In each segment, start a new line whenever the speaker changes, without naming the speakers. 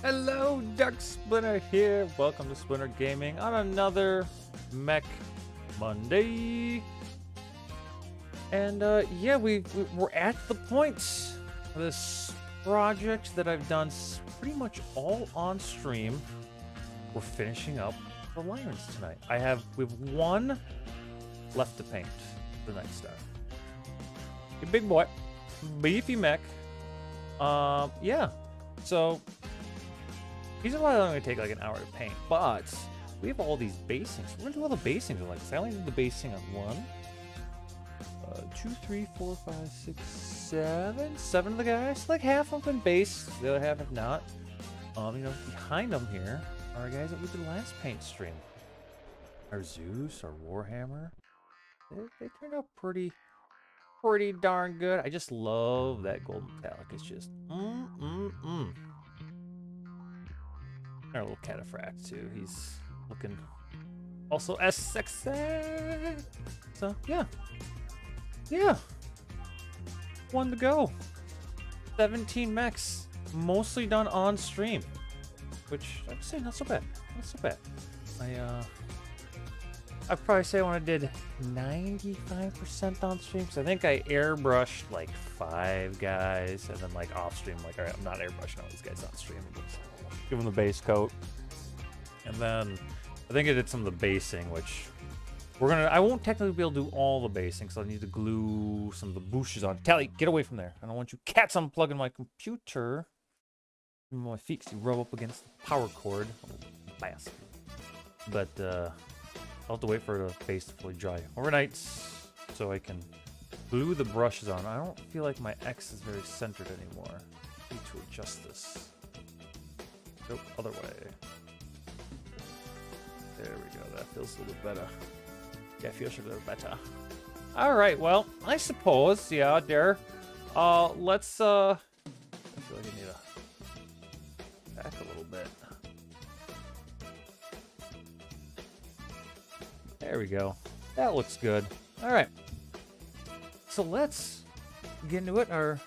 Hello, Dark Splinter here. Welcome to Splinter Gaming on another Mech Monday. And yeah, we're at the point of this project that I've done pretty much all on stream. We're finishing up the Lyrens tonight. We have one left to paint the next star. A big boy, beefy mech. Yeah. So these are probably only take like an hour to paint, but we have all these basings. We're gonna do all the basings. Like, I only did the basing on 2, 3, 4, 5, 6, 7. 7 of the guys. Like half of them been based, the other half have not. Behind them here are guys that we did last paint stream. Our Zeus, our Warhammer. They turned out pretty darn good. I just love that gold metallic. It's just Our little cataphract too. He's looking also as sexy. So yeah. One to go. 17 mechs, mostly done on stream, which I'd say not so bad. Not so bad. I'd probably say when I did 95% on stream, because I think I airbrushed like 5 guys, and then like off stream, like, all right, I'm not airbrushing all these guys on stream. Give them the base coat, and then I think I did some of the basing, which I won't technically be able to do all the basing, because I need to glue some of the bushes on. Tally, get away from there. I don't want you cats unplugging my computer. My feet, because you rub up against the power cord. Bastard. But I'll have to wait for the base to fully dry overnight so I can glue the brushes on. I don't feel like my X is very centered anymore. I need to adjust this. Nope, other way. There we go. That feels a little bit better. Yeah, feels a little better. All right. Well, I suppose, yeah, there. Let's. I feel like I need to back a little bit. There we go. That looks good. All right. So let's get into it. Our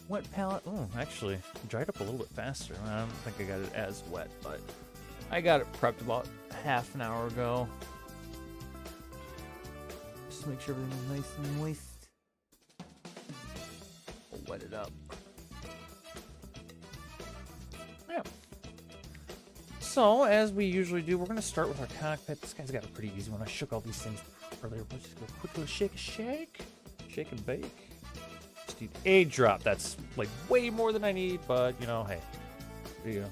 wet palette. Oh, actually, dried up a little bit faster. I don't think I got it as wet, but I got it prepped about half an hour ago. Just to make sure everything's nice and moist. We'll wet it up. Yeah. So, as we usually do, we're going to start with our cockpit. This guy's got a pretty easy one. I shook all these things earlier. Let's just go quick little shake and bake. Just need a drop. That's like way more than I need, but you know, hey, there you go.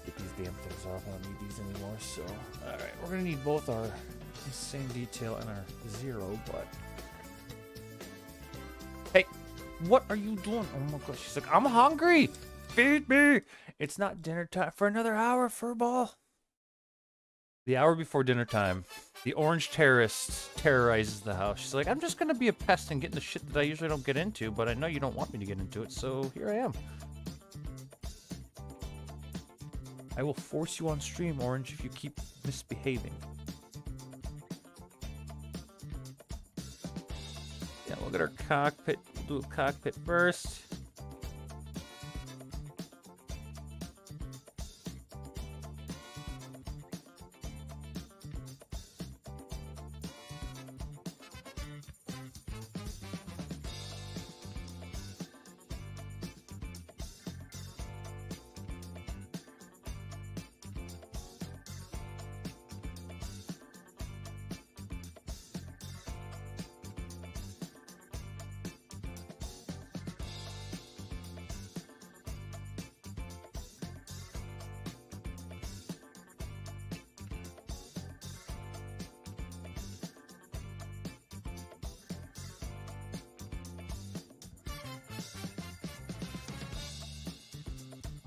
Get these damn things off. I don't need these anymore. So, all right, we're going to need both our same detail and our 0, but hey, what are you doing? Oh my gosh, she's like, I'm hungry. Feed me. It's not dinner time for another hour, Furball. The hour before dinner time, the orange terrorist terrorizes the house. She's like, I'm just going to be a pest and get into shit that I usually don't get into, but I know you don't want me to get into it, so here I am. I will force you on stream, Orange, if you keep misbehaving. Yeah, look at our cockpit. We'll do a cockpit first.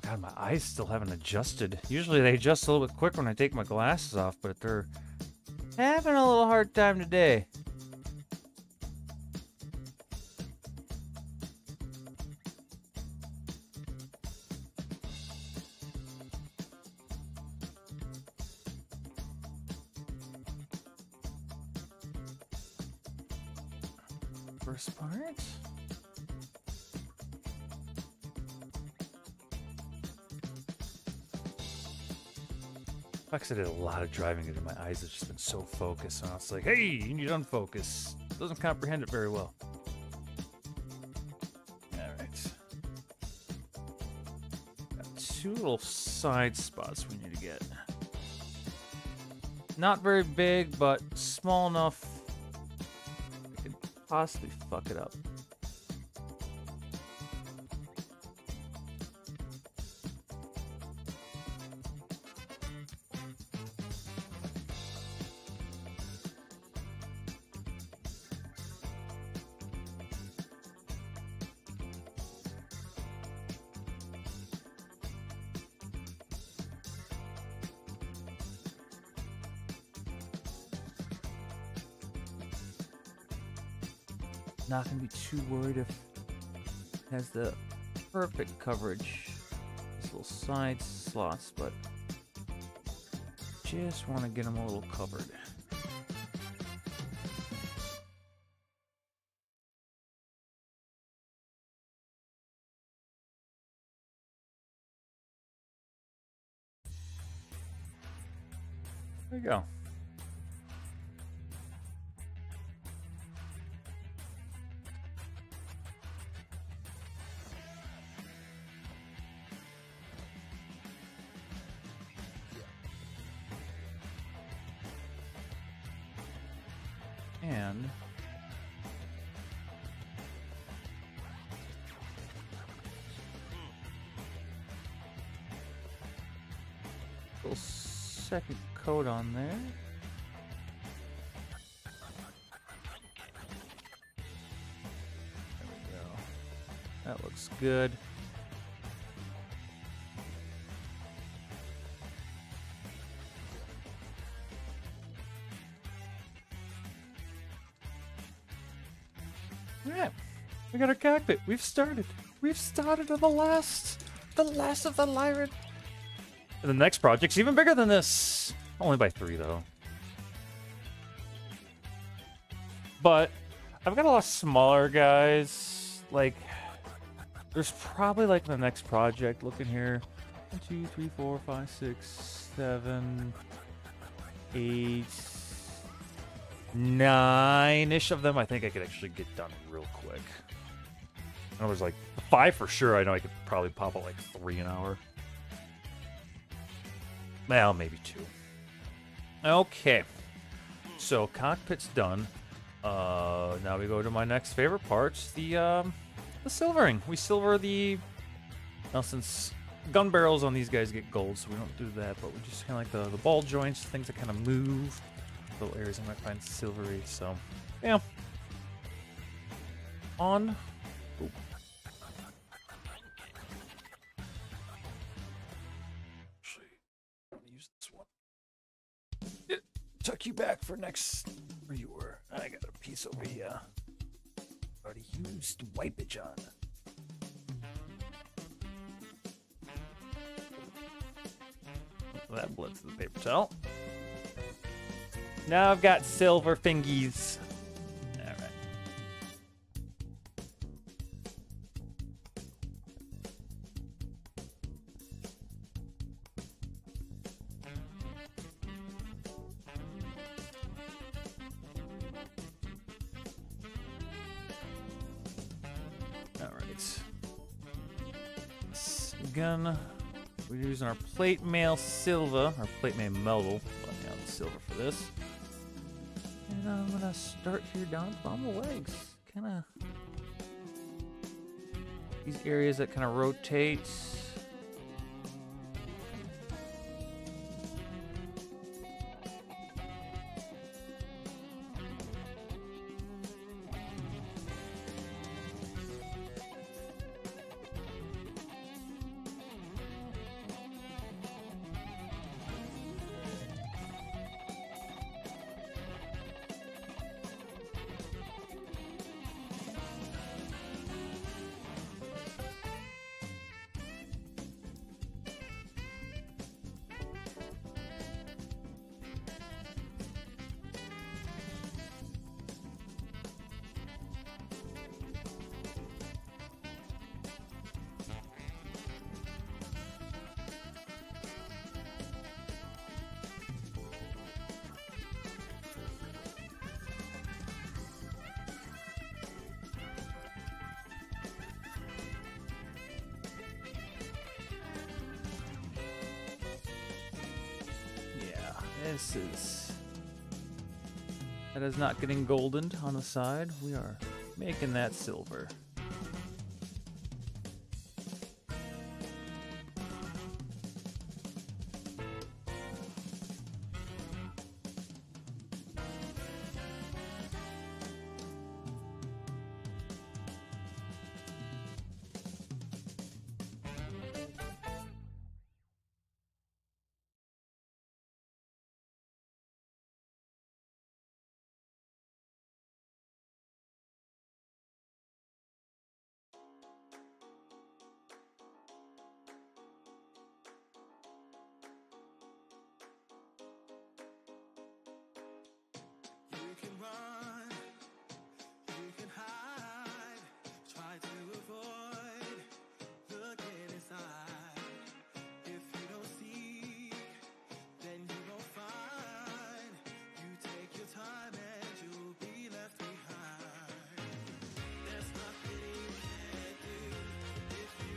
God, my eyes still haven't adjusted. Usually they adjust a little bit quicker when I take my glasses off, but they're having a little hard time today. First part. Fuck, I did a lot of driving today. My eyes have just been so focused, and I was like, hey, you need unfocus. Doesn't comprehend it very well. Alright. Got 2 little side spots we need to get. Not very big, but small enough we could possibly fuck it up. Not gonna be too worried if it has the perfect coverage. These little side slots, but just want to get them a little covered. There you go. And little second coat on there. There we go. That looks good. Alright, we got our cockpit. We've started. We've started on the last of the Lyran. And the next project's even bigger than this. Only by 3 though. But I've got a lot of smaller guys. Like, there's probably like the next project. Looking here, 1, 2, 3, 4, 5, 6, 7, 8. 9-ish of them I think I could actually get done real quick. I was like 5 for sure. I know I could probably pop out like 3 an hour. Well, maybe 2. Okay. So cockpit's done. Now we go to my next favorite parts, the silvering. We silver the... Now since gun barrels on these guys get gold, so we don't do that, but we just kind of like the ball joints, things that kind of move. Little areas I might find silvery, so yeah. On. Ooh. Actually, I'm gonna use this one. Tuck you back for next where you were. I got a piece over here. Already used wipe John. That blends the paper towel. Now I've got silver fingies. Alright. Alright. Gun. We're using our plate mail silver, or plate mail metal. But yeah, the silver for this. And I'm gonna start here down on the legs. Kinda these areas that kind of rotate. That is not getting goldened on the side. We are making that silver.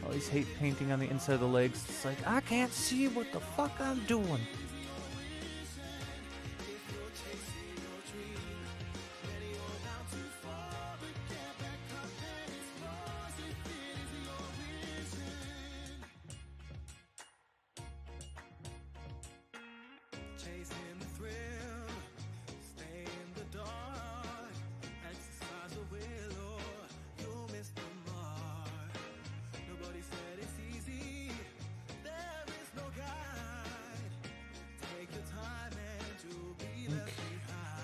I always hate painting on the inside of the legs. It's like, I can't see what the fuck I'm doing.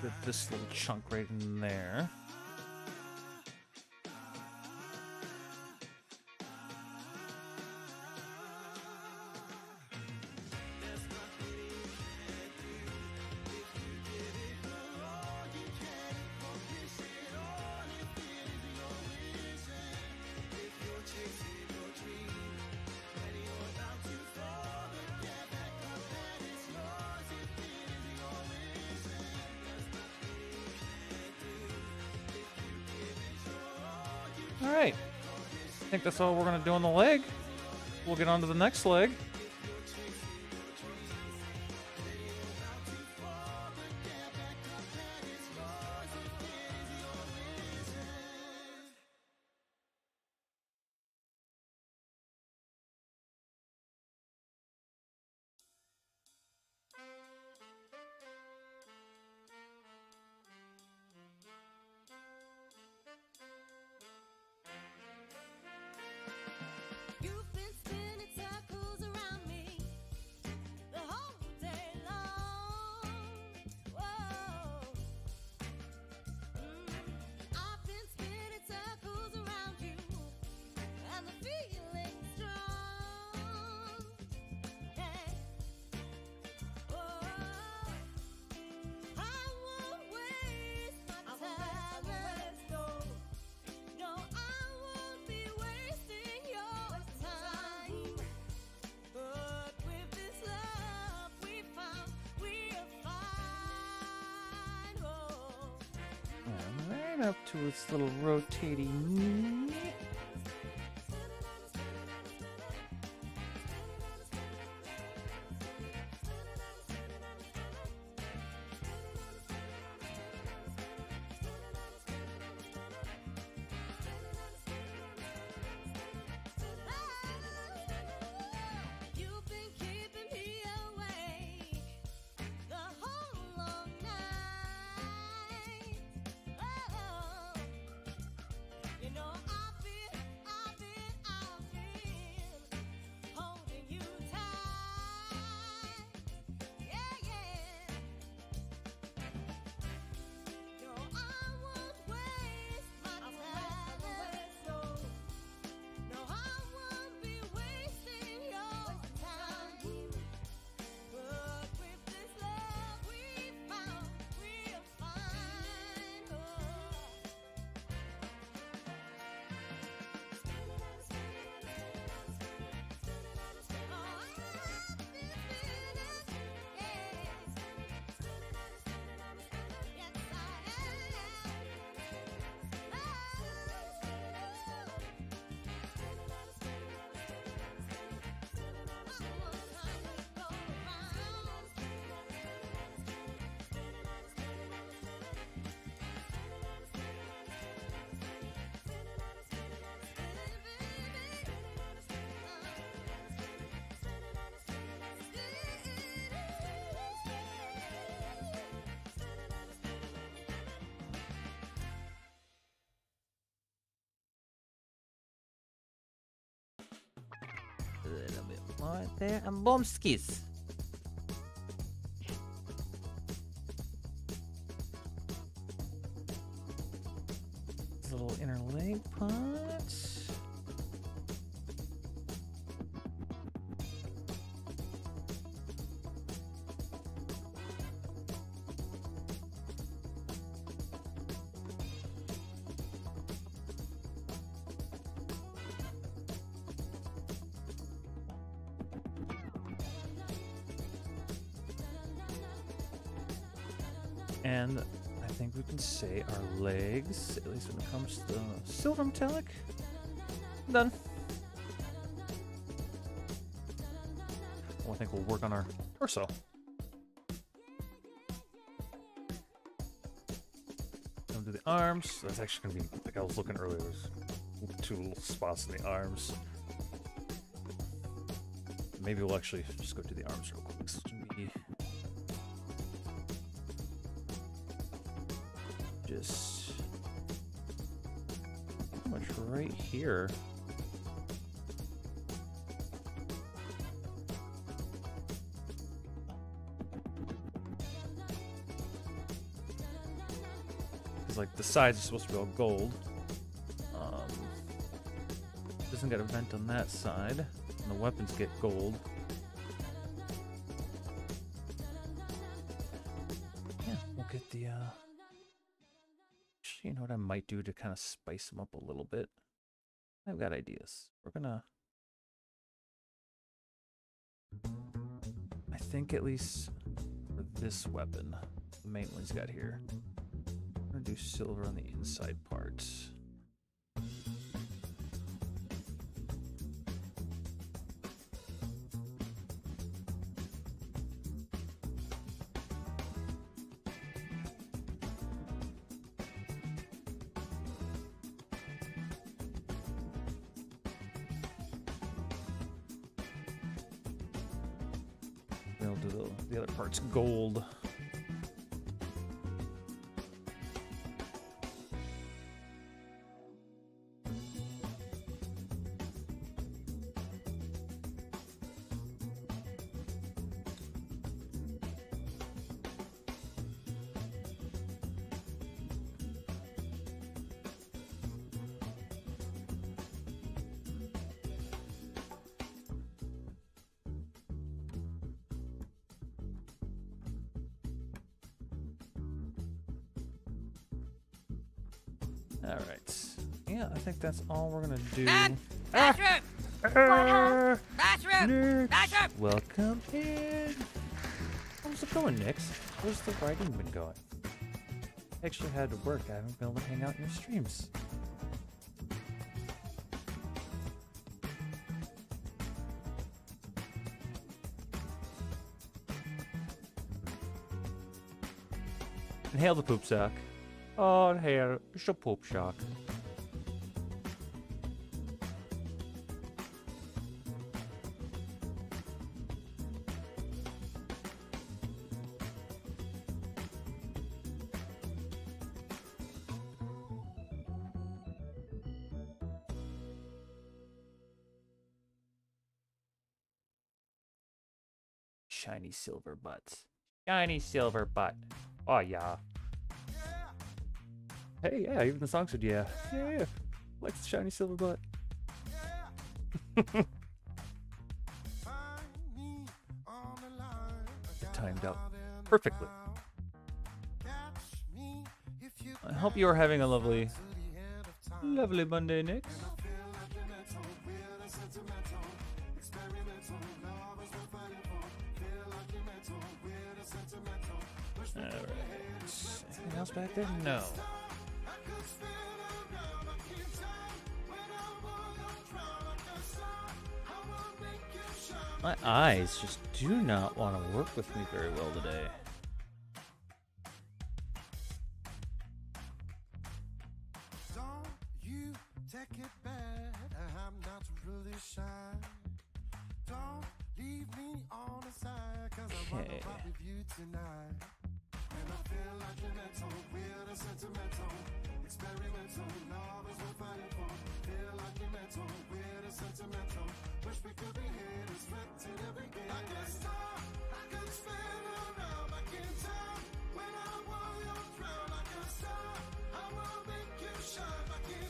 Get this little chunk right in there. Alright, I think that's all we're going to do on the leg. We'll get on to the next leg. Right up to its little rotating.
You know
little bit more there. And boomskis. Little inner leg punch. And I think we can say our legs, at least when it comes to the silver metallic. Done. Well, I think we'll work on our torso. Come to the arms. That's actually going to be, like I was looking earlier, there's 2 little spots in the arms. Maybe we'll actually just go to the arms real quick. So it's going to be just pretty much right here. Because like the sides are supposed to be all gold. Doesn't get a vent on that side, and the weapons get gold. Yeah, we'll get the you know what I might do to kind of spice them up a little bit? I've got ideas. We're gonna... I think at least for this weapon, the main one he's got here, I'm gonna do silver on the inside parts. We'll do the other parts gold. All right. Yeah, I think that's all we're gonna do.
Bathroom! Bathroom! Bathroom!
Welcome in. How's it going, Nix? Where's the writing been going? I actually had to work. I haven't been able to hang out in your streams. Inhale the poop sack. Oh, inhale. It's a poop shock. Shiny silver butts. Shiny silver butt. Oh, yeah. Hey, yeah, even the song said yeah. Yeah. Likes the shiny silver butt. It timed out perfectly. I hope you are having a lovely Monday, Nix. Alright. Anything else back there? No. My eyes just do not want to work with me very well today.
Don't you take it bad, I'm not really shy. Don't leave me on the side, 'cause I wanna
Okay.
pop with you tonight. And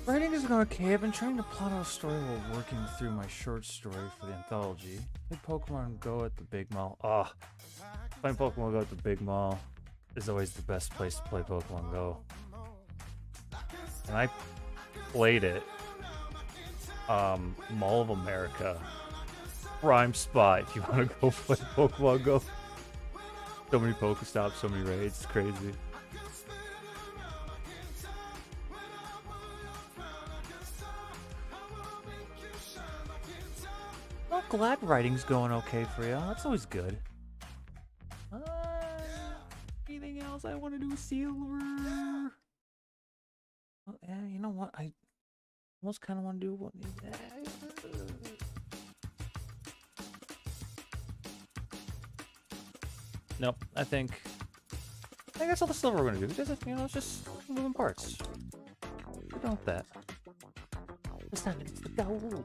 Writing is going okay. I've been trying to plot out a story while working through my short story for the anthology. Play Pokemon Go at the Big Mall. Ah, playing Pokemon Go at the Big Mall is always the best place to play Pokemon Go. And I played it. Mall of America. Prime spot if you want to go play Pokemon Go. So many Pokestops, so many raids. It's crazy. Well, glad writing's going okay for you. That's always good. Anything else I want to do? Silver. Well, yeah, you know what? I almost kind of want to do what. Nope. I think that's all the silver we're gonna do. Just, you know, it's just moving parts. We're done with that. It's time to go.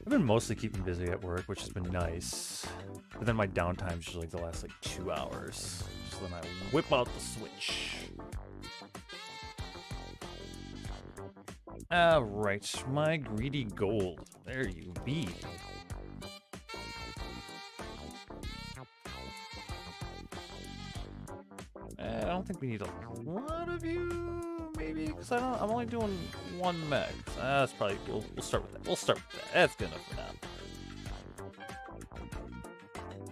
I've been mostly keeping busy at work, which has been nice. But then my downtime's usually like the last like 2 hours. So then I whip out the Switch. Alright, my greedy gold. There you be. I don't think we need a lot of you, maybe, because I'm only doing 1 meg. That's probably we'll start with that. We'll start with that. That's good enough for now.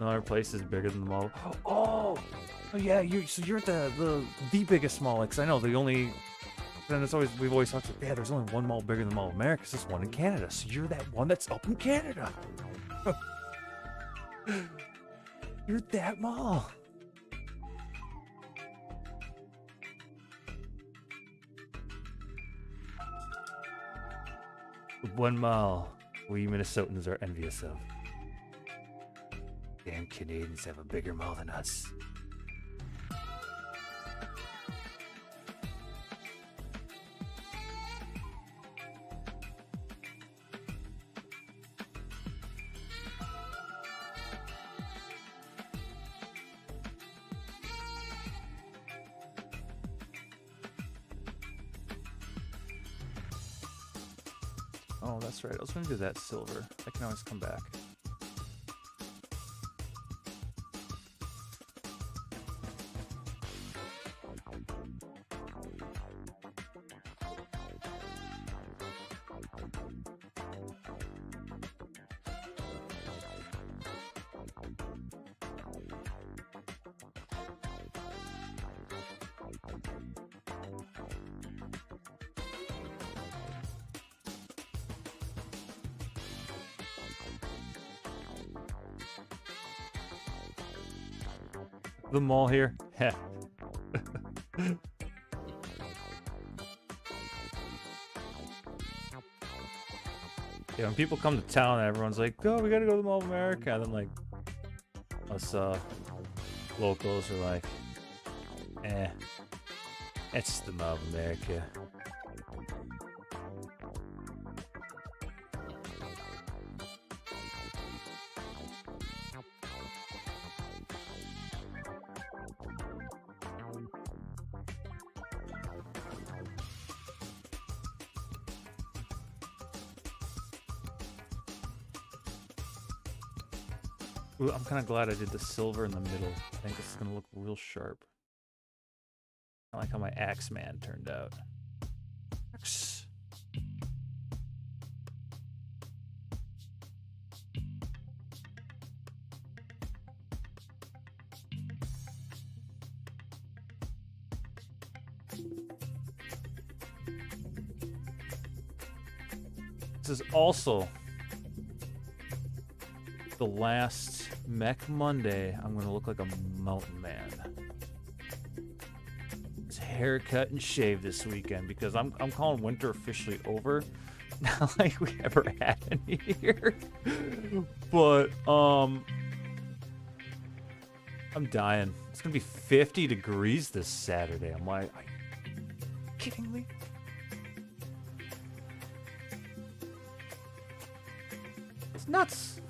Another place is bigger than the mall. Oh yeah, you're at the biggest mall. Because I know the only. Then it's always we've always talked about. Yeah, there's only one mall bigger than the Mall of America. It's this one in Canada. So you're that one that's up in Canada. You're that mall. One mall we Minnesotans are envious of. Damn Canadians have a bigger mall than us. Oh, that's right. I was going to do that silver. I can always come back. The mall here. Yeah, when people come to town, everyone's like, "Oh, we gotta go to the Mall of America," and then like us locals are like, it's the Mall of America. Ooh, I'm kind of glad I did the silver in the middle. I think it's gonna look real sharp. I like how my Axeman turned out. Axe. This is also the last Mech Monday. I'm gonna look like a mountain man. His hair haircut and shave this weekend because I'm calling winter officially over. Not like we ever had any here. But I'm dying. It's gonna be 50 degrees this Saturday. I'm like, are you kidding me? It's nuts.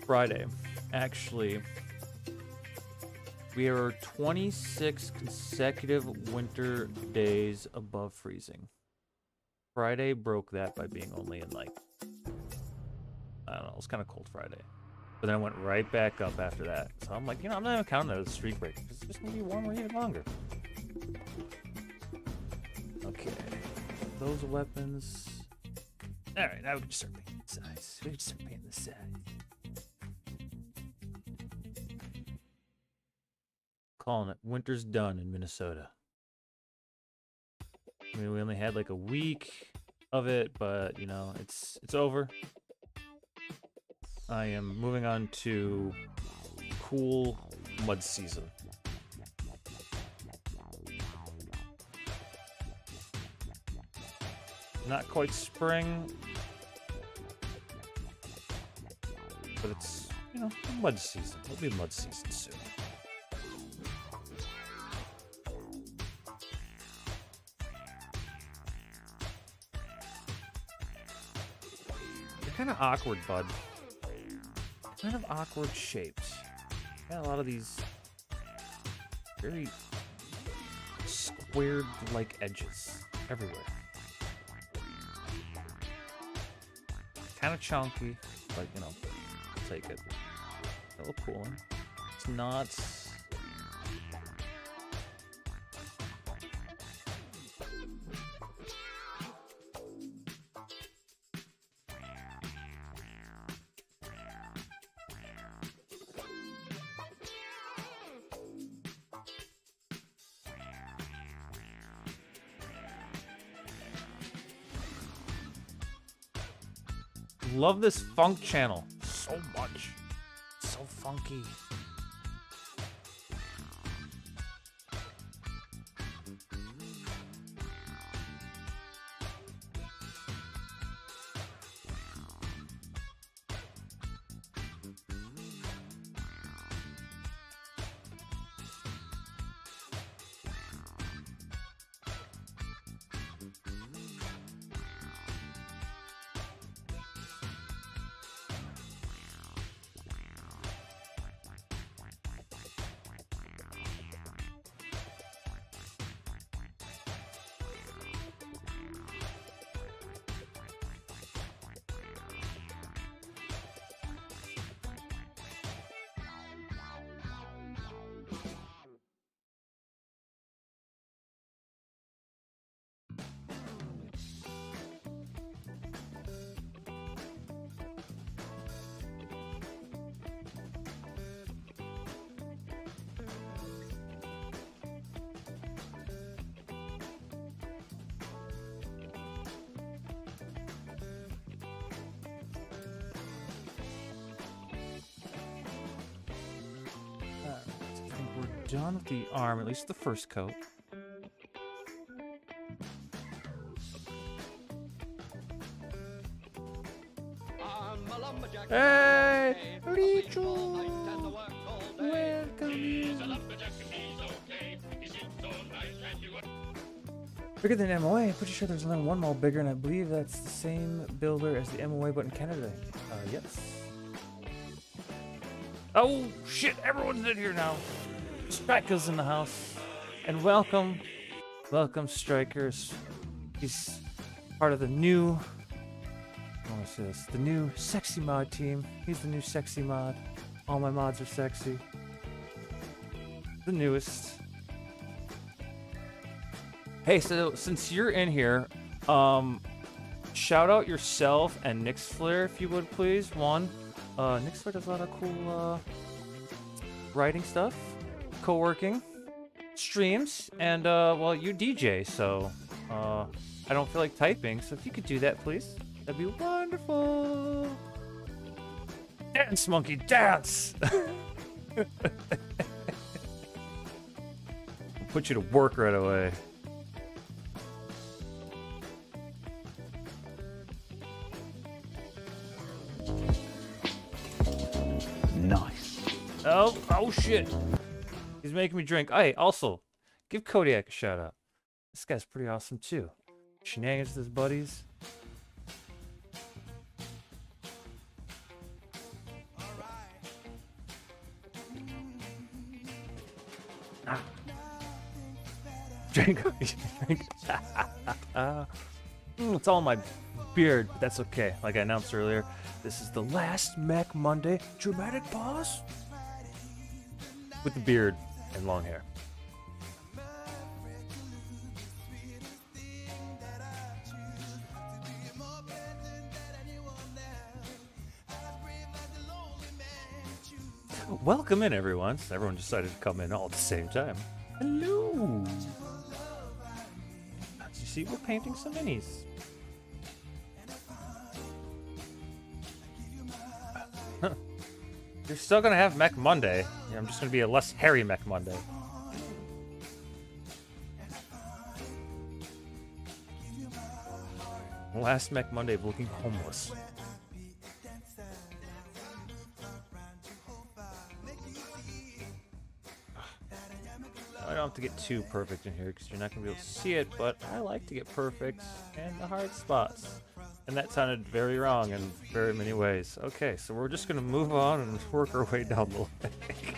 Friday, actually, we are 26 consecutive winter days above freezing. Friday broke that by being only in like, I don't know, it was kind of cold Friday. But then it went right back up after that. So I'm like, you know, I'm not even counting that as a streak break. It's just gonna be warmer even longer. Okay, those weapons. All right, now we can start painting the sides. We can start painting the sides. Calling it. Winter's done in Minnesota. I mean, we only had like a week of it, but you know, it's over. I am moving on to cool mud season. Not quite spring, but it's, you know, mud season. It'll be mud season soon. Kind of awkward, bud. Kind of awkward shapes. Got a lot of these very squared-like edges everywhere. Kind of chunky, but you know, take it. A little cooling. It's not. Love this funk channel so much. It's so funky. Done with the arm, at least the first coat. Hey, Richo! Welcome in. Bigger than MOA. Pretty sure there's only one mall bigger, and I believe that's the same builder as the MOA, but in Canada. Yes. Oh shit! Everyone's in here now. Striker's in the house, and welcome Strikers. He's part of the new, what's this? The new sexy mod team. He's the new sexy mod. All my mods are sexy. The newest. Hey, so since you're in here, shout out yourself and Nyx Flare if you would please. One, Nyx Flare does a lot of cool writing stuff. Co-working streams, and well, you DJ, so I don't feel like typing, so if you could do that, please, that'd be wonderful. Dance, monkey, dance. Put you to work right away.
Nice.
Oh shit. He's making me drink. Hey, also, give Kodiak a shout out. This guy's pretty awesome too. Shenanigans with his buddies. Drink. Drink. It's all in my beard, but that's okay. Like I announced earlier, this is the last Mac Monday. Dramatic pause. With the beard and long hair. Welcome in, everyone. So everyone decided to come in all at the same time. Hello. As you see, we're painting some minis. You're still gonna have Mech Monday. Yeah, I'm just gonna be a less hairy Mech Monday. Last Mech Monday of looking homeless. I don't have to get too perfect in here because you're not going to be able to see it, but I like to get perfect and the hard spots. And that sounded very wrong in very many ways. Okay, so we're just going to move on and work our way down the lake.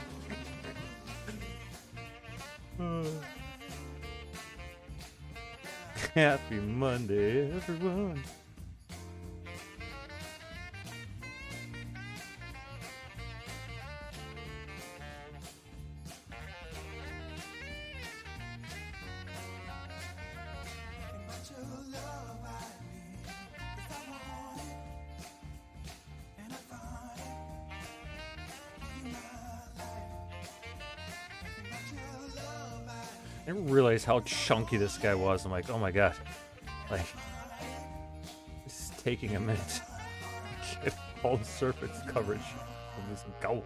Happy Monday, everyone. I didn't realize how chunky this guy was. I'm like, oh my god. Like, this is taking a minute to get all the surface coverage of this gulp.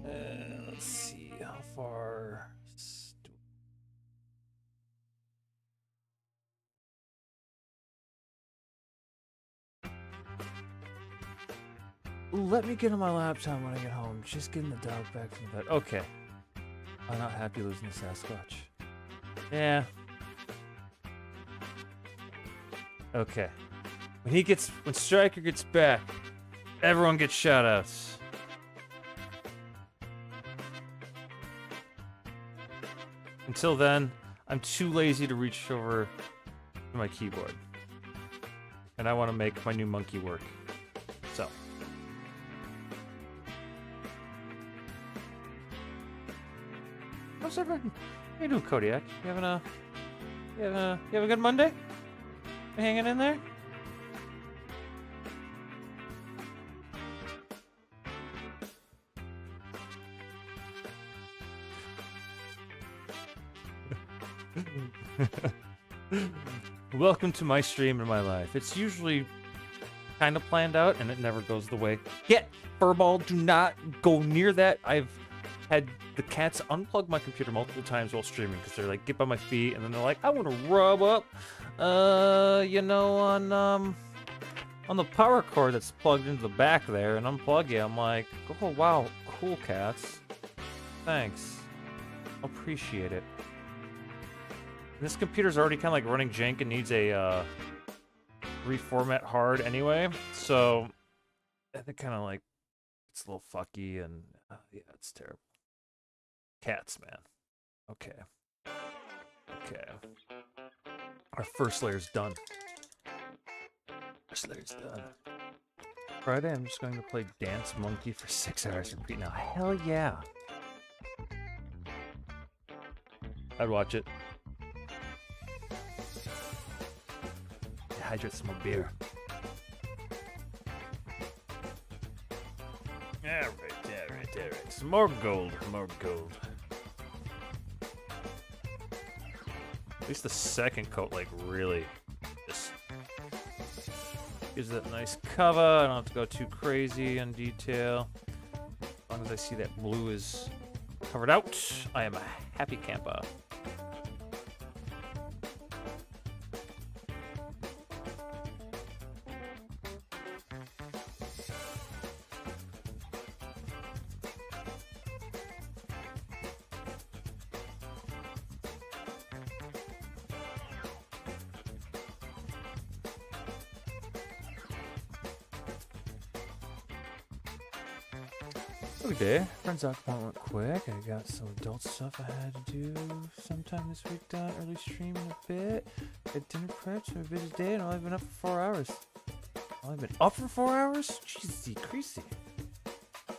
Let's see, how far... Let me get on my laptop when I get home. Just getting the dog back from bed. Okay. I'm not happy losing the Sasquatch. Yeah. Okay. When Striker gets back, everyone gets shoutouts. Until then, I'm too lazy to reach over to my keyboard. And I want to make my new monkey work. So. How's everyone? How you doing, Kodiak? You having a good Monday? You hanging in there? Welcome to my stream and my life. It's usually kind of planned out, and it never goes the way. Yeah, Furball, do not go near that. I've had the cats unplug my computer multiple times while streaming because they're like, get by my feet, and then they're like, I want to rub up, you know, on the power cord that's plugged into the back there, and unplug it. I'm like, oh wow, cool cats, thanks, appreciate it. And this computer's already kind of like running jank and needs a reformat hard anyway, so I think kind of like it's a little fucky, and yeah, it's terrible. Cats, man. Okay. Okay. Our first layer's done. First layer's done. Friday, I'm just going to play Dance Monkey for 6 hours repeat now. Hell yeah. I'd watch it. Hydrate some more beer. Alright. Some more gold, At least the second coat, like, really just gives it a nice cover. I don't have to go too crazy on detail. As long as I see that blue is covered out, I am happy. happy camper. Okay, friends out went quick. I got some adult stuff I had to do sometime this week done. Early streaming a bit. Had dinner prep, so a busy day, and I've only been up for 4 hours. Only been up for 4 hours? Jeez, crazy.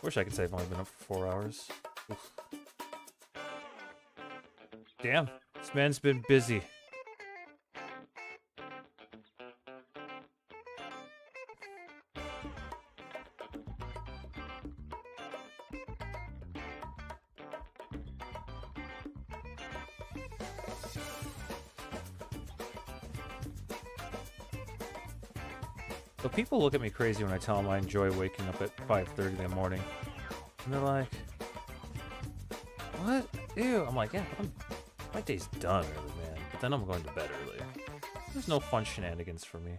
Wish I could say I've only been up for 4 hours. Oof. Damn, this man's been busy. So people look at me crazy when I tell them I enjoy waking up at 5:30 in the morning. And they're like, what? Ew. I'm like, yeah, my day's done early, man. But then I'm going to bed early. There's no fun shenanigans for me.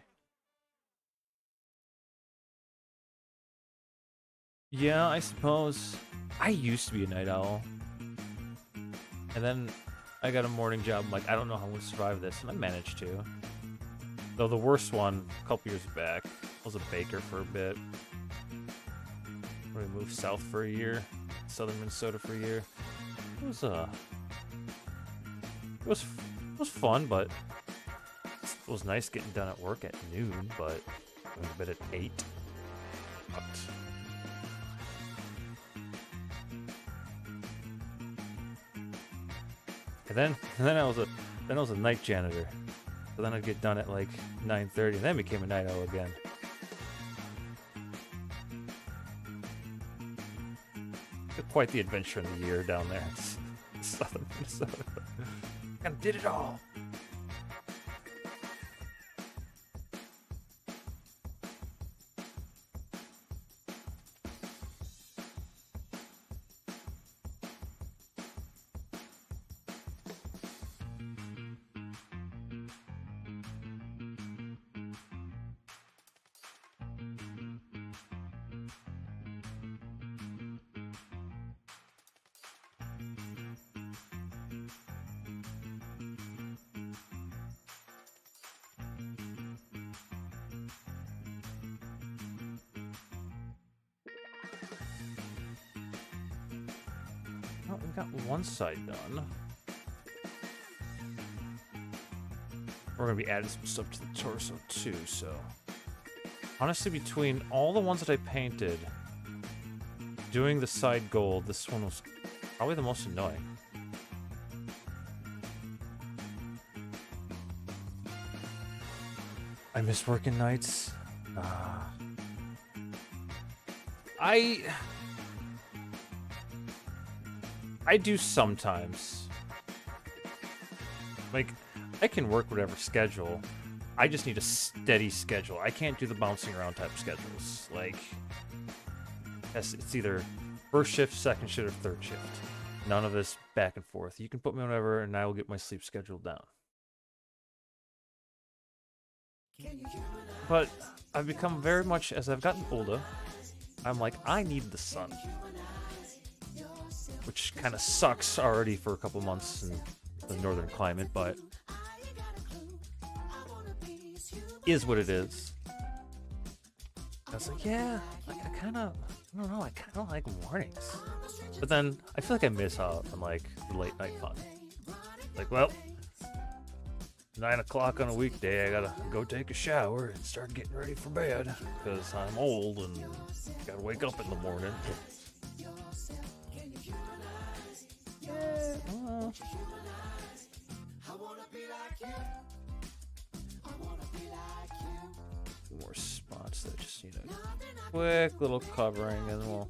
Yeah, I suppose. I used to be a night owl. And then I got a morning job. I'm like, I don't know how I'm going to survive this. And I managed to. Though the worst one, a couple years back, was a baker for a bit. We moved south for a year, southern Minnesota for a year. It was fun, but it was nice getting done at work at noon. But going to bed at 8. And then I was a night janitor. So then I'd get done at like 9:30, and then became a night owl again. Quite the adventure in the year down there in southern Minnesota. Kind of did it all. Well, we got one side done. We're gonna be adding some stuff to the torso too, so honestly, between all the ones that I painted, doing the side gold, this one was probably the most annoying. I miss working nights. I do sometimes. Like, I can work whatever schedule. I just need a steady schedule. I can't do the bouncing around type schedules. Like, it's either first shift, second shift, or third shift. None of this back and forth. You can put me on whatever, and I will get my sleep schedule down. But I've become very much, as I've gotten older, I'm like, I need the sun. Which kind of sucks already for a couple months in the northern climate, but is what it is. I was like, yeah, like I don't know, I kind of like mornings. But then I feel like I miss out on like the late night fun. Like, well, 9 o'clock on a weekday, I gotta go take a shower and start getting ready for bed because I'm old and gotta wake up in the morning. More spots that just need a quick little covering, and we'll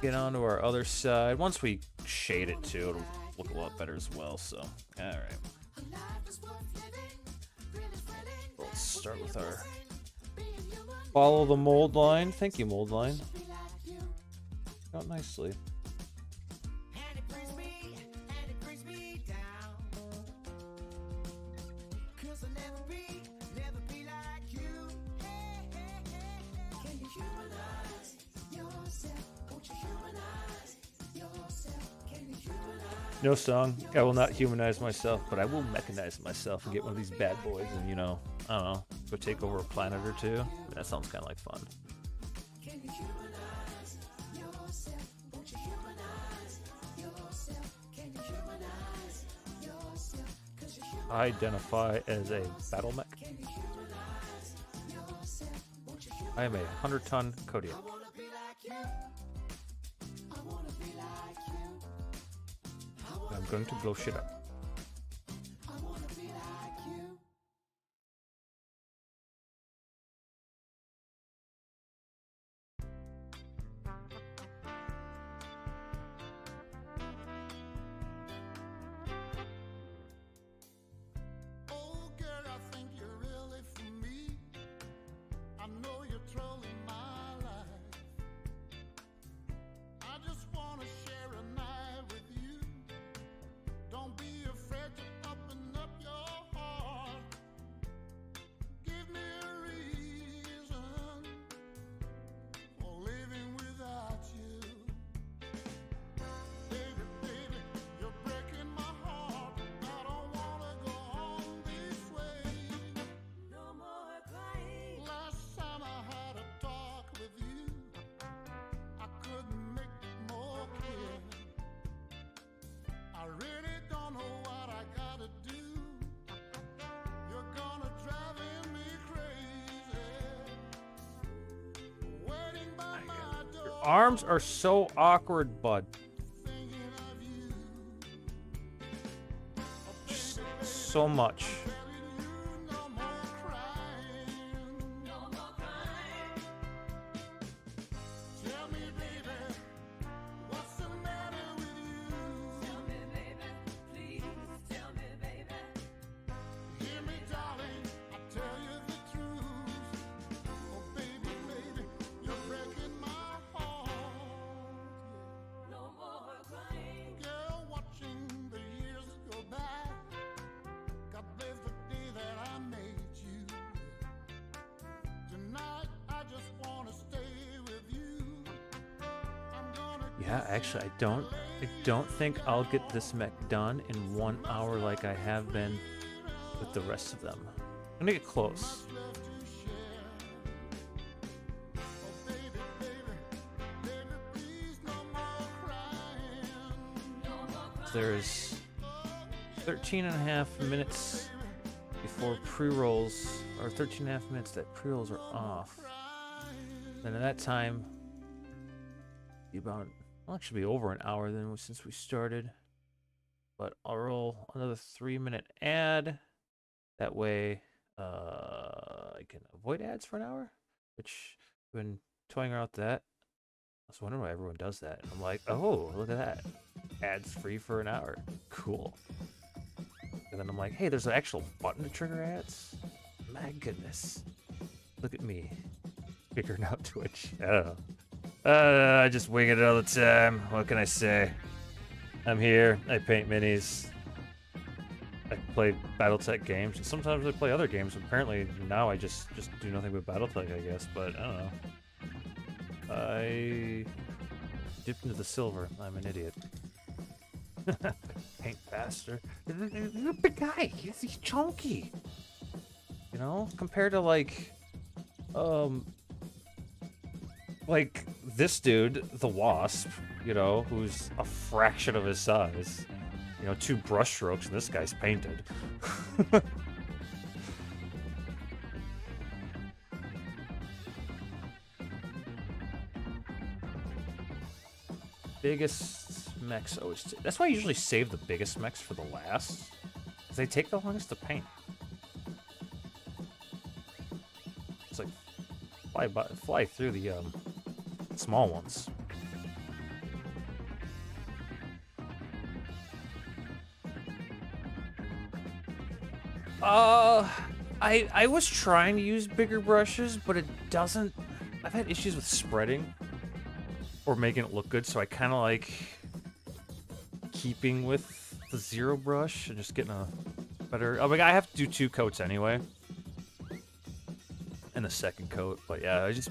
get onto our other side. Once we shade it too, it'll look a lot better as well. So, all right. Let's start with our follow the mold line. Thank you, mold line. Out nicely. No song. I will not humanize myself, but I will mechanize myself and get one of these bad boys and, you know, I don't know, go take over a planet or two. That sounds kind of like fun. I identify as a battle mech. I am a 100-ton Kodiak. I'm going to blow shit up.
Oh, girl, I think you're really for me. I know you're trolling my life. I just want to share a night with you. Don't be afraid to open up your heart. Give me a reason for living without you. Baby, baby, you're breaking my heart. I don't wanna go on this way. No more crying. Last time I had a talk with you, I couldn't make it more clear. I really don't know what I gotta do. You're gonna drive me crazy. Waiting by my door.
Your arms are so awkward, bud.
Thinking of you.
So much.
Telling you no more crying. No more crying. Tell me, baby, what's the matter with you? Tell me, baby, please tell me, baby. Hear me, darling, I tell you the truth. Oh, baby, baby, you're breaking my heart. No more crying. Girl, watching the years go by. God bless the day that I made you. Tonight, I just want to stay with you. I'm gonna
Yeah, actually, I don't think I'll get this mech done in 1 hour like I have been with the rest of them. I'm gonna get close.
love to share. Oh, baby, baby, baby, please, no more crying. No more crying.
There's 13 and a half minutes before pre-rolls, or 13 and a half minutes that pre-rolls are off. And at that time, be about, well, it should be over an hour then since we started. But I'll roll another 3-minute ad. That way, I can avoid ads for an hour, which I've been toying around with that. I was wondering why everyone does that. I'm like, oh, look at that. Ads free for an hour. Cool. And then I'm like, hey, there's an actual button to trigger ads? My goodness. Look at me. Figuring out Twitch. I don't know. I just wing it all the time. What can I say? I'm here. I paint minis. I play BattleTech games. And sometimes I play other games. Apparently now I just do nothing but BattleTech, I guess. But I don't know. I dipped into the silver. I'm an idiot. Paint faster. He's a big guy. He's chunky. You know, compared to like this dude, the Wasp. You know, who's a fraction of his size. You know, 2 brush strokes, and this guy's painted. Biggest mechs always. That's why I usually save the biggest mechs for the last, because they take the longest to paint. It's like fly through the small ones. I was trying to use bigger brushes, but it doesn't. I've had issues with spreading or making it look good, so I kind of like keeping with the zero brush and just getting a better. Oh my god, I have to do 2 coats anyway, and the second coat. But yeah, he's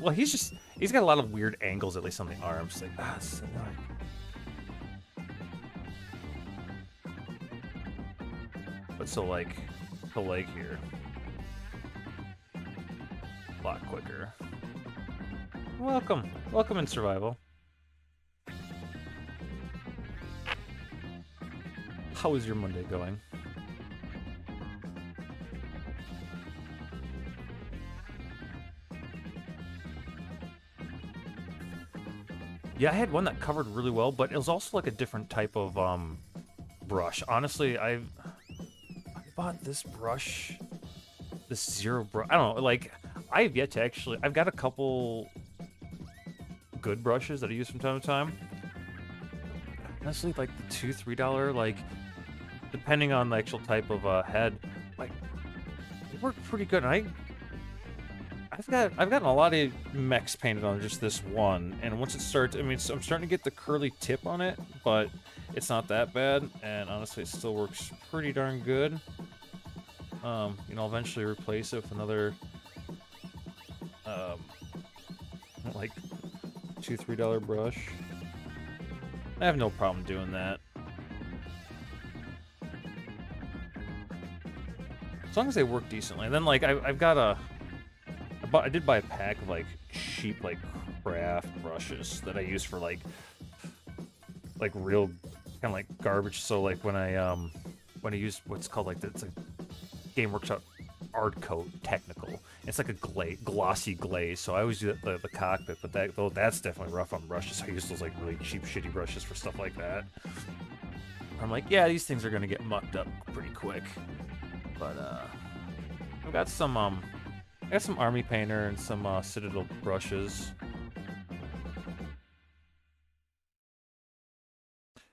got a lot of weird angles, at least on the arms. Like, it's annoying. But so like the leg here, a lot quicker. Welcome, welcome in survival. How is your Monday going? Yeah, I had one that covered really well, but it was also like a different type of brush. Honestly, I bought this brush, this zero brush. I don't know, like I have yet to actually. I've got a couple good brushes that I use from time to time. Honestly, like the $2-3, like depending on the actual type of head, like it worked pretty good. And I've gotten a lot of mechs painted on just this one, and once it starts, I mean, I'm starting to get the curly tip on it, but it's not that bad, and honestly, it still works pretty darn good. You know, I'll eventually replace it with another, like $2-3 brush. I have no problem doing that. As long as they work decently. And then, like, I've got a... I did buy a pack of like cheap like craft brushes that I use for like real kind of like garbage. So like when I use what's called like it's a Game Workshop Art Coat Technical. It's like a glossy glaze. So I always do the cockpit, but that's definitely rough on brushes. So I use those like really cheap shitty brushes for stuff like that. I'm like, yeah, these things are gonna get mucked up pretty quick. But I've got some I got some Army Painter and some Citadel brushes.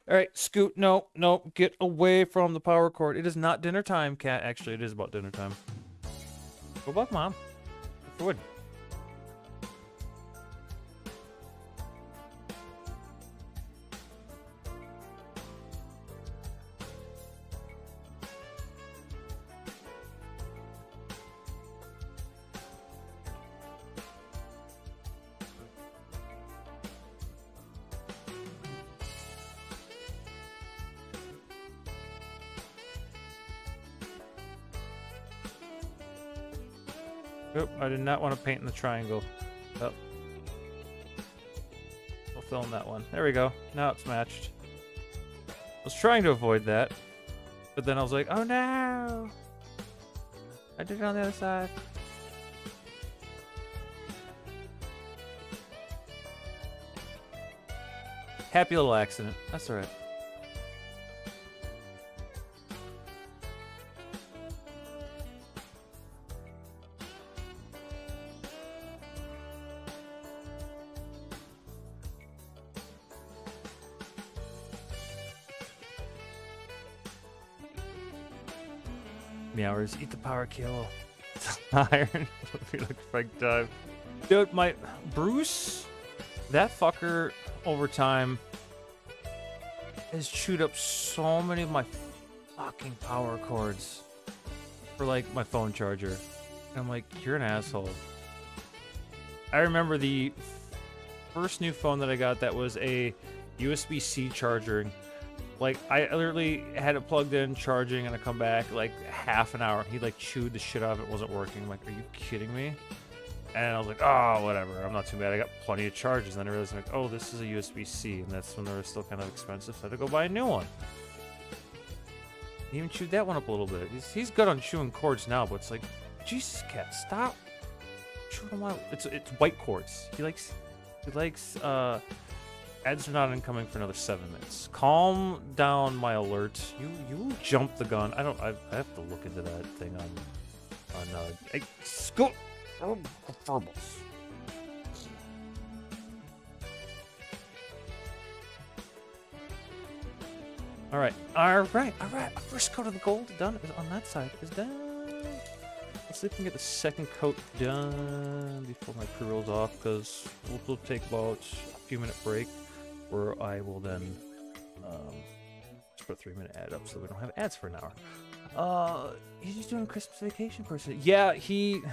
Alright, Scoot, no, get away from the power cord. It is not dinner time, cat. Actually, it is about dinner time. Go back, Mom. Forward. Oop, I did not want to paint in the triangle. Oh. We'll fill in that one. There we go. Now it's matched. I was trying to avoid that, but then I was like, oh no! I did it on the other side. Happy little accident. That's alright. Meowers, eat the power kill. Iron. Like Frank dive. Dude, my Bruce, that fucker over time has chewed up so many of my fucking power cords for like my phone charger. And I'm like, you're an asshole. I remember the first new phone that I got that was a USB-C charger. Like, I literally had it plugged in, charging, and I come back, like, half an hour. He, like, chewed the shit out of it. It wasn't working. I'm like, are you kidding me? And I was like, oh, whatever. I'm not too bad. I got plenty of charges. And then I realized, like, oh, this is a USB-C. And that's when they were still kind of expensive. So I had to go buy a new one. He even chewed that one up a little bit. He's good on chewing cords now, but it's like, Jesus, cat, stop chewing them out. It's white cords. He likes, ads are not incoming for another 7 minutes. Calm down, my alert. You jumped the gun. I have to look into that thing on hey, Scoot. Furbles. All right. First coat of the gold done on that side is done. Let's see if we can get the second coat done before my pre-rolls off, because we'll take about a few minute break. Where I will then just put a 3-minute ad up so we don't have ads for an hour. He's just doing Christmas vacation person. Yeah, he's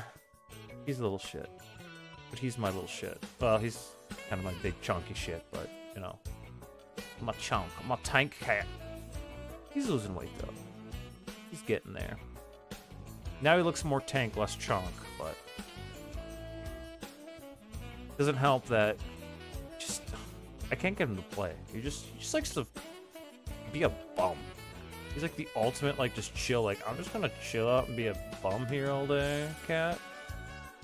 a little shit. But he's my little shit. Well, he's kind of my big chunky shit, but you know. I'm a chunk. I'm a tank cat. He's losing weight though. He's getting there. Now he looks more tank, less chonk, but doesn't help that just I can't get him to play. He just likes to be a bum. He's like the ultimate, like, just chill, like, I'm just gonna chill out and be a bum here all day, cat.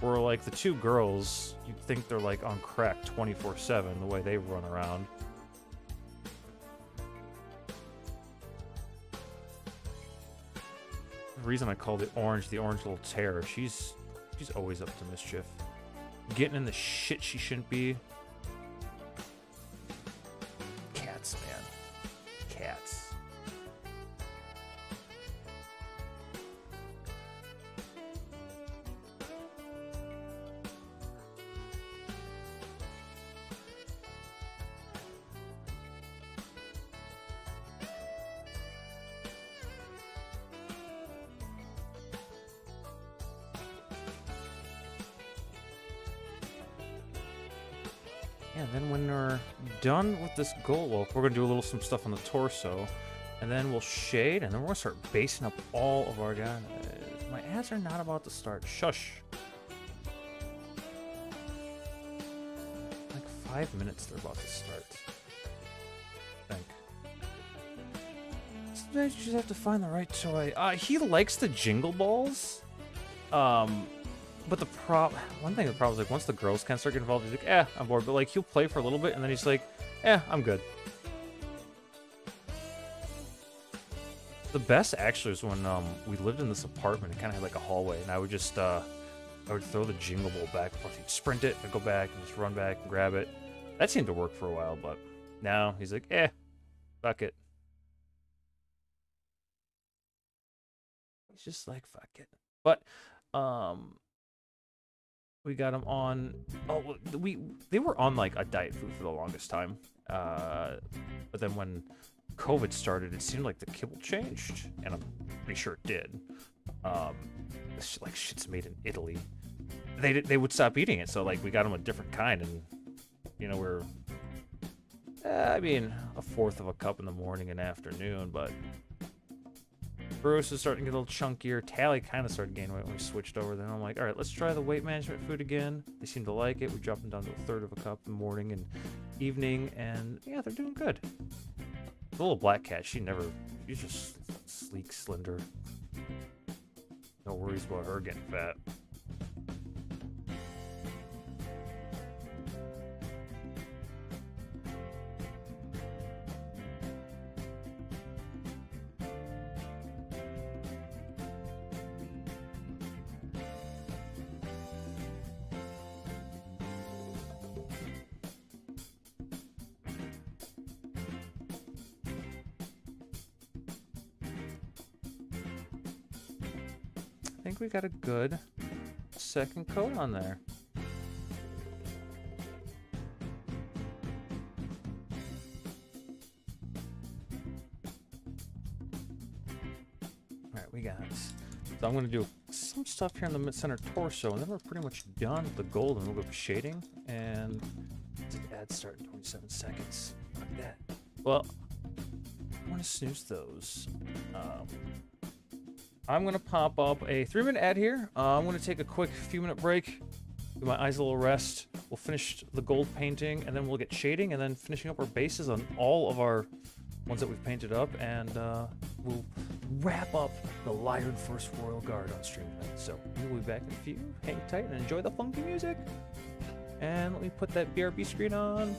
Or like the two girls, you'd think they're like on crack 24/7 the way they run around. The reason I called it Orange, the Orange Little Terror, she's always up to mischief. Getting in the shit she shouldn't be. Cats, man. Cats. Yeah, then when we're done with this gold look, we're gonna do some stuff on the torso, and then we'll shade, and then we're gonna start basing up all of our guys. My ads are not about to start. Shush. Like 5 minutes, they're about to start. I think. Sometimes you just have to find the right toy. He likes the jingle balls. But the one thing the problem is, like, once the girls kind of start getting involved, he's like, I'm bored. But, like, he'll play for a little bit, and then he's like, I'm good. The best, actually, is when we lived in this apartment. It kind of had, like, a hallway, and I would just, I would throw the jingle ball back. He'd sprint it, and go back, and just run back and grab it. That seemed to work for a while, but now he's like, fuck it. He's just like, fuck it. But, we got them on. Oh, they were on like a diet food for the longest time. But then when COVID started, it seemed like the kibble changed, and I'm pretty sure it did. Like shit's made in Italy. They would stop eating it, so like we got them a different kind, and you know we're. I mean, a fourth of a cup in the morning and afternoon, but. Bruce is starting to get a little chunkier. Tally kind of started gaining weight when we switched over. Then I'm like, all right, let's try the weight management food again. They seem to like it. We dropped them down to a third of a cup in the morning and evening, and yeah, they're doing good. The little black cat, she's just sleek, slender. No worries about her getting fat. I think we got a good second coat on there. Alright, we got this. So I'm going to do some stuff here in the mid-center torso, and then we're pretty much done with the gold, and we'll go shading, and ads start in 27 seconds. Like that. Well, I want to snooze those. I'm going to pop up a 3-minute ad here. I'm going to take a quick few-minute break, give my eyes a little rest. We'll finish the gold painting, and then we'll get shading, and then finishing up our bases on all of our ones that we've painted up, and we'll wrap up the Lyran First Royal Guard on stream tonight. So we'll be back in a few. Hang tight and enjoy the funky music. And let me put that BRB screen on.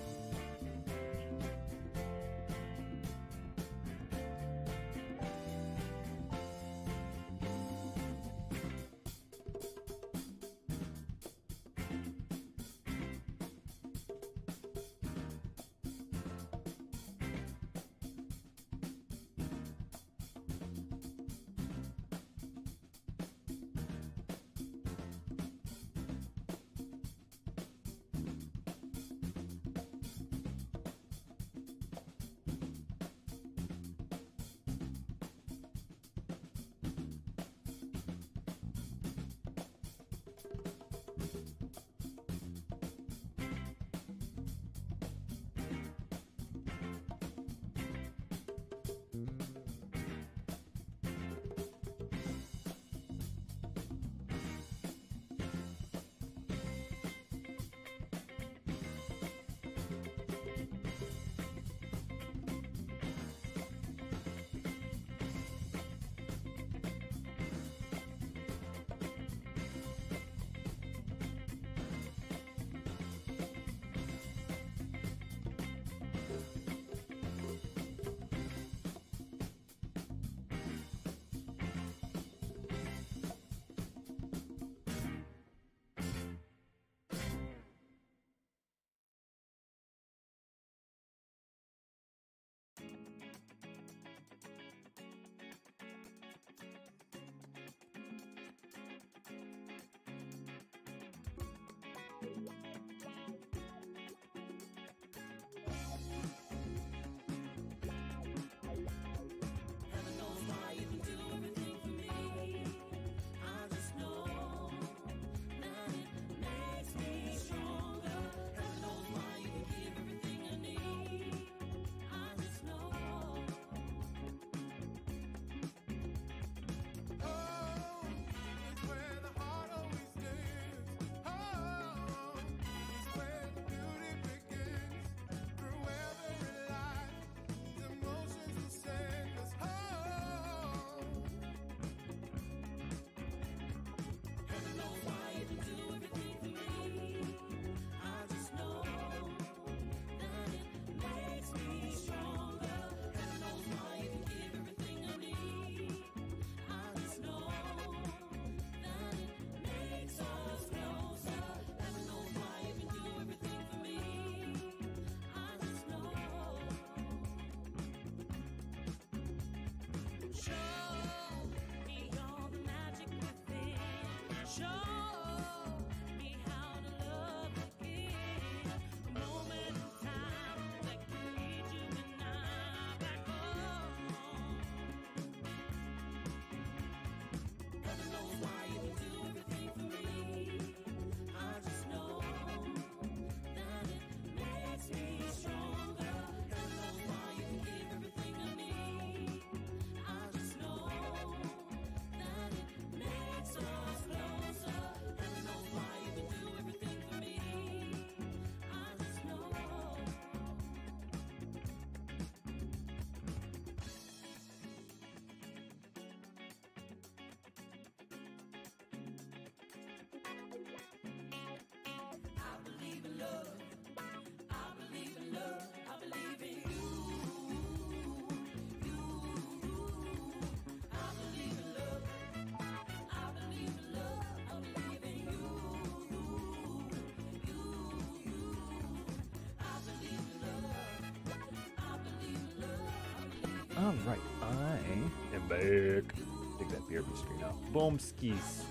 Alright, I am back. Take that beer screen out. Boom skis.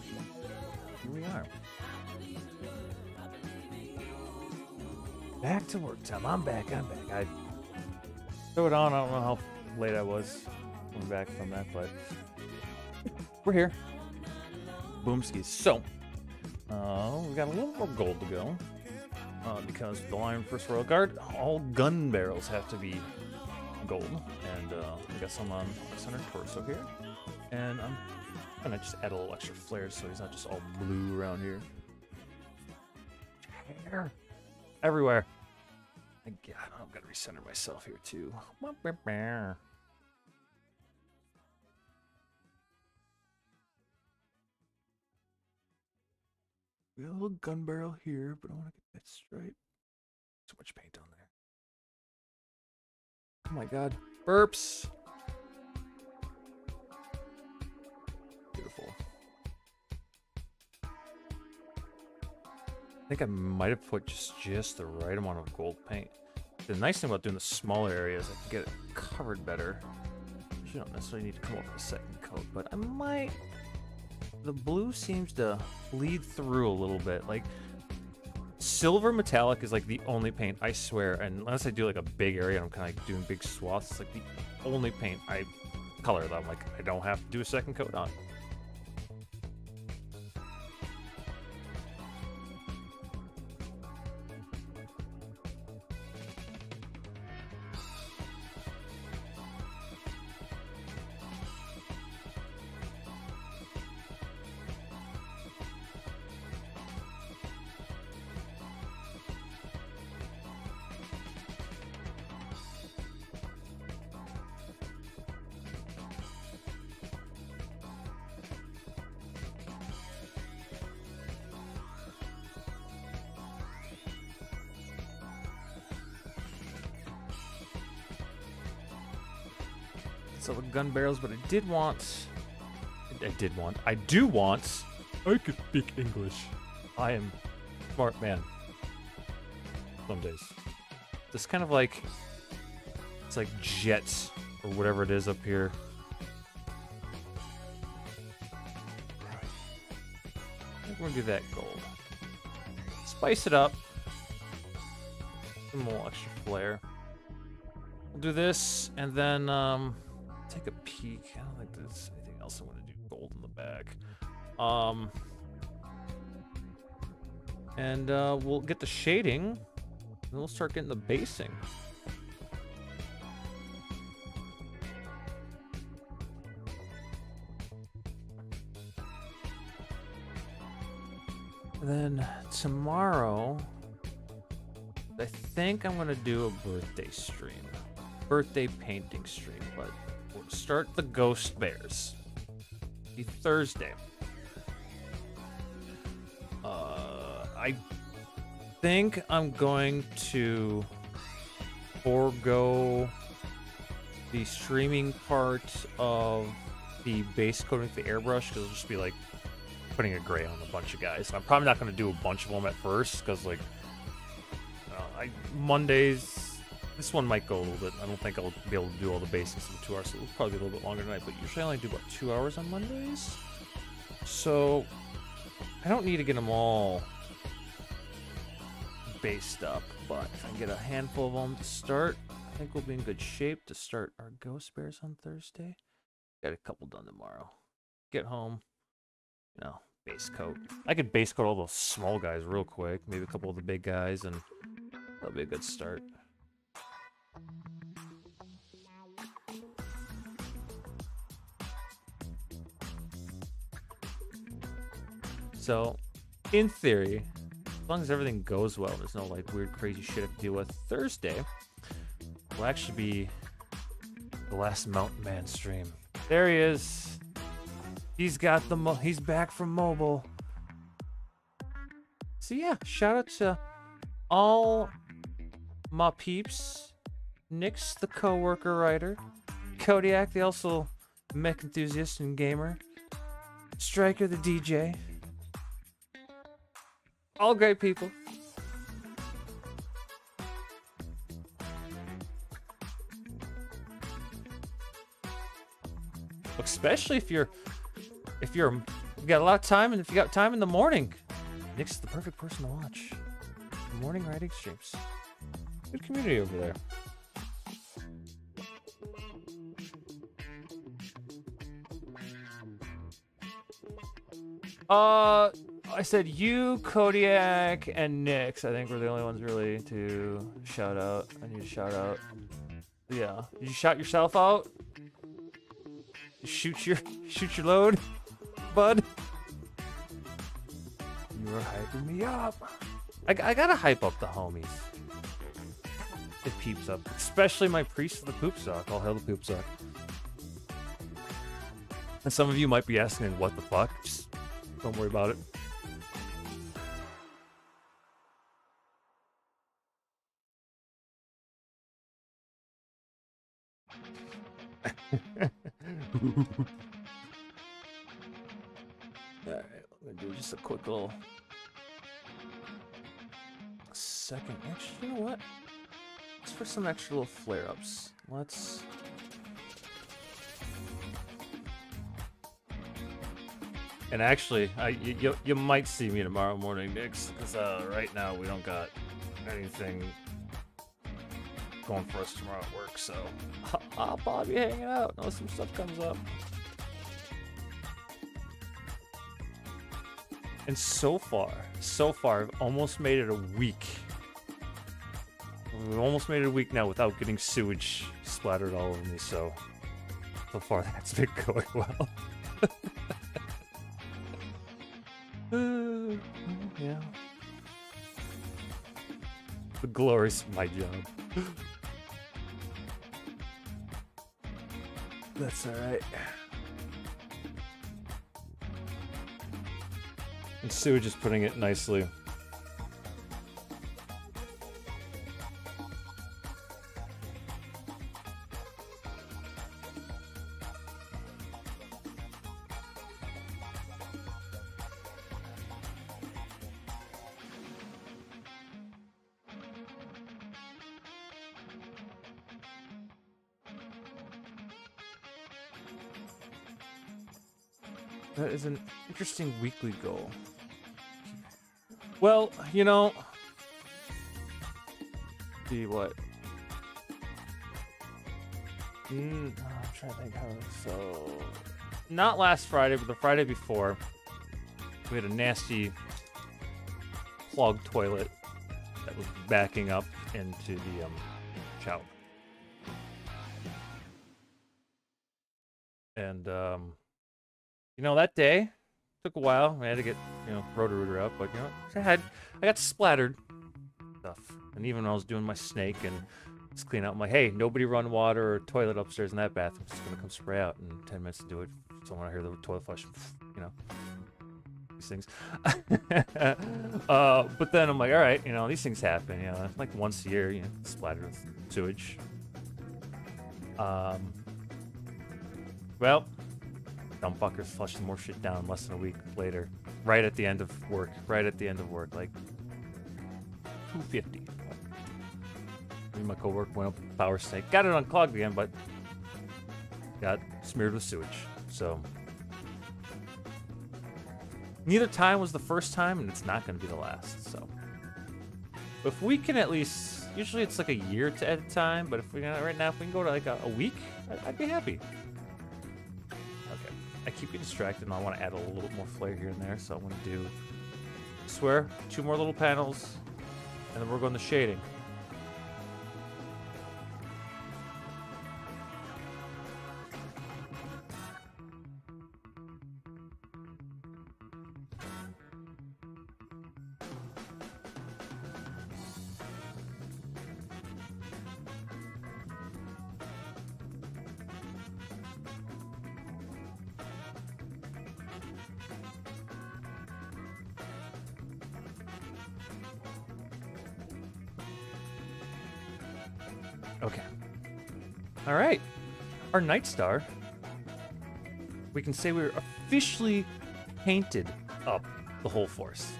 Here we are. Back to work time. I'm back. I threw it on. I don't know how late I was coming back from that, but we're here. Boom skis. So, we got a little more gold to go. Because the Lion First Royal Guard, all gun barrels have to be gold. And we got some on our center torso here. And I'm gonna just add a little extra flair so he's not just all blue around here. Hair everywhere. Again, I'm gonna recenter myself here too. We got a little gun barrel here, but I want to get that stripe. So much paint on there. Oh my god. Burps! Beautiful. I think I might have put just the right amount of gold paint. The nice thing about doing the smaller areas, I can get it covered better. You don't necessarily need to come up with a second coat, but I might... The blue seems to bleed through a little bit. Like, silver metallic is like the only paint, I swear, and unless I do like a big area and I'm kind of like doing big swaths, it's like the only paint I color that I'm like, I don't have to do a second coat on. So the gun barrels, but I do want, I can speak English. I am a smart man. Some days. This kind of like, it's like jets or whatever it is up here. I think we're gonna do that gold. Spice it up. Some more extra flair. We'll do this, and then, take a peek. I don't think there's anything else I want to do gold in the back. And we'll get the shading, and we'll start getting the basing. And then tomorrow, I think I'm gonna do a birthday stream, birthday painting stream, but we'll start the Ghost Bears. Be Thursday. I think I'm going to forego the streaming part of the base coating with the airbrush, because it'll just be like putting a gray on a bunch of guys. I'm probably not going to do a bunch of them at first, because like Mondays, this one might go a little bit. I don't think I'll be able to do all the basics in 2 hours, so it'll probably be a little bit longer tonight, but usually I only do about 2 hours on Mondays. So I don't need to get them all based up, but if I can get a handful of them to start, I think we'll be in good shape to start our Ghost Bears on Thursday. Got a couple done tomorrow. Get home, you know, base coat. I could base coat all those small guys real quick, maybe a couple of the big guys, and that'll be a good start. So, in theory, as long as everything goes well, there's no like weird crazy shit I have to deal with, Thursday will actually be the last Mountain Man stream. There he is. He's got he's back from mobile. So yeah, shout out to all my peeps. Nix, the co-worker writer. Kodiak, the also mech enthusiast and gamer. Striker, the DJ. All great people. especially if you got a lot of time and if you got time in the morning. Nick's is the perfect person to watch. Morning riding streams. Good community over there. I said you, Kodiak, and Nix. I think we're the only ones really to shout out. I need to shout out. Yeah. Did you shout yourself out? Shoot your load, bud. You were hyping me up. I gotta hype up the homies. It peeps up, especially my priest of the poop sock. All hail the poop sock. And some of you might be asking, what the fuck? Just don't worry about it. Alright, I'm gonna do just a quick little second. Actually, you know what? Let's for some extra little flare-ups. Let's... And actually, you might see me tomorrow morning, Nix, because right now we don't got anything going for us tomorrow at work, so I'll probably be hanging out unless some stuff comes up. And so far, I've almost made it a week. We've almost made it a week now without getting sewage splattered all over me, so far that's been going well. Yeah. The glories of my job. That's alright. And sewage is putting it nicely. That is an interesting weekly goal. Well, you know... See what? I'm trying to think how... So... Not last Friday, but the Friday before, we had a nasty clogged toilet that was backing up into the shower. And, you know, that day took a while. I had to get, you know, Roto-Rooter up, but you know, I got splattered stuff. And even when I was doing my snake and just clean out, I'm like, hey, nobody run water or toilet upstairs in that bathroom. It's just gonna come spray out in 10 minutes to do it. So when I hear the toilet flush, you know, these things. But then I'm like, all right, you know, these things happen. You know, like once a year, you know, splattered with sewage. Well. Dumb fuckers flushed more shit down less than a week later. Right at the end of work. Like 250. Me and my coworker went up power snake. Got it unclogged again, but got smeared with sewage. So neither time was the first time, and it's not going to be the last. So if we can at least, usually it's like a year at a time, but if we right now, if we can go to like a week, I'd be happy. I keep getting distracted and I want to add a little more flair here and there, so I'm going to do, I swear, 2 more little panels, and then we're going to shading. Okay. All right. Our Night Star. We can say we're officially painted up the whole force.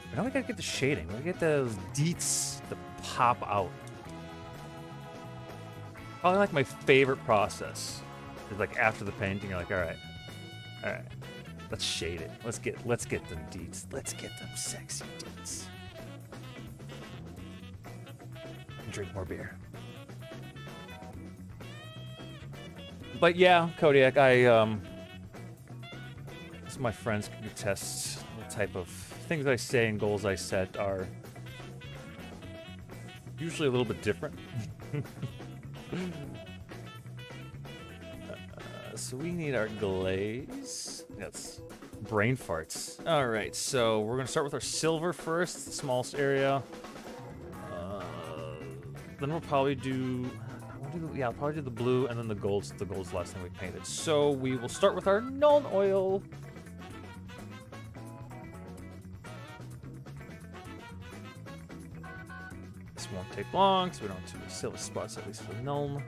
But now we gotta get the shading. We gotta get those deets to pop out. Probably like my favorite process It's like after the painting, you're like, all right, let's shade it. Let's get them deets. Let's get them sexy deets. Drink more beer. But yeah, Kodiak, as my friends can attest, the type of things I say and goals I set are usually a little bit different. So we need our glaze. That's brain farts. All right, so we're gonna start with our silver first, the smallest area. Then we'll probably do, I'll probably do the blue and then the gold. The gold's the last thing we painted. So we will start with our Nuln Oil. This won't take long, because we don't have too many silver spots, at least for Nuln.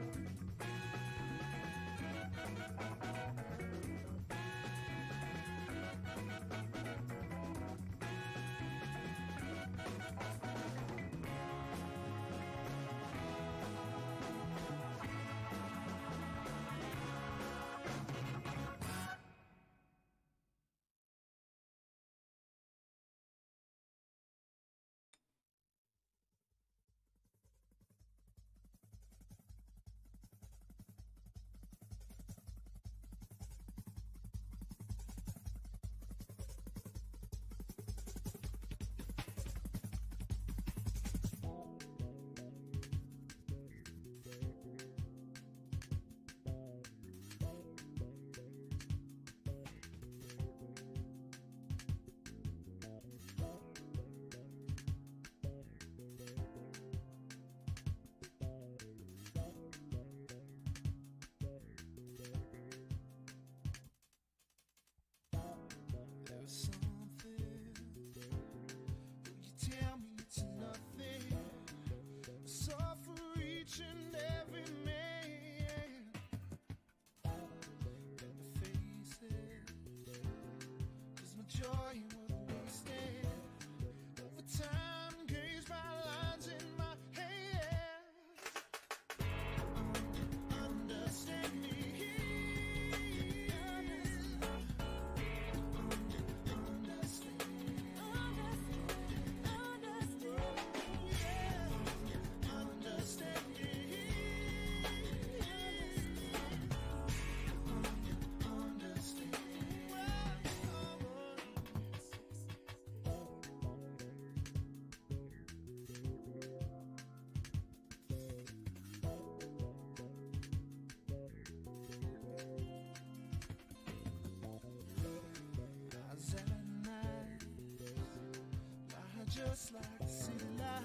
Just like the city light,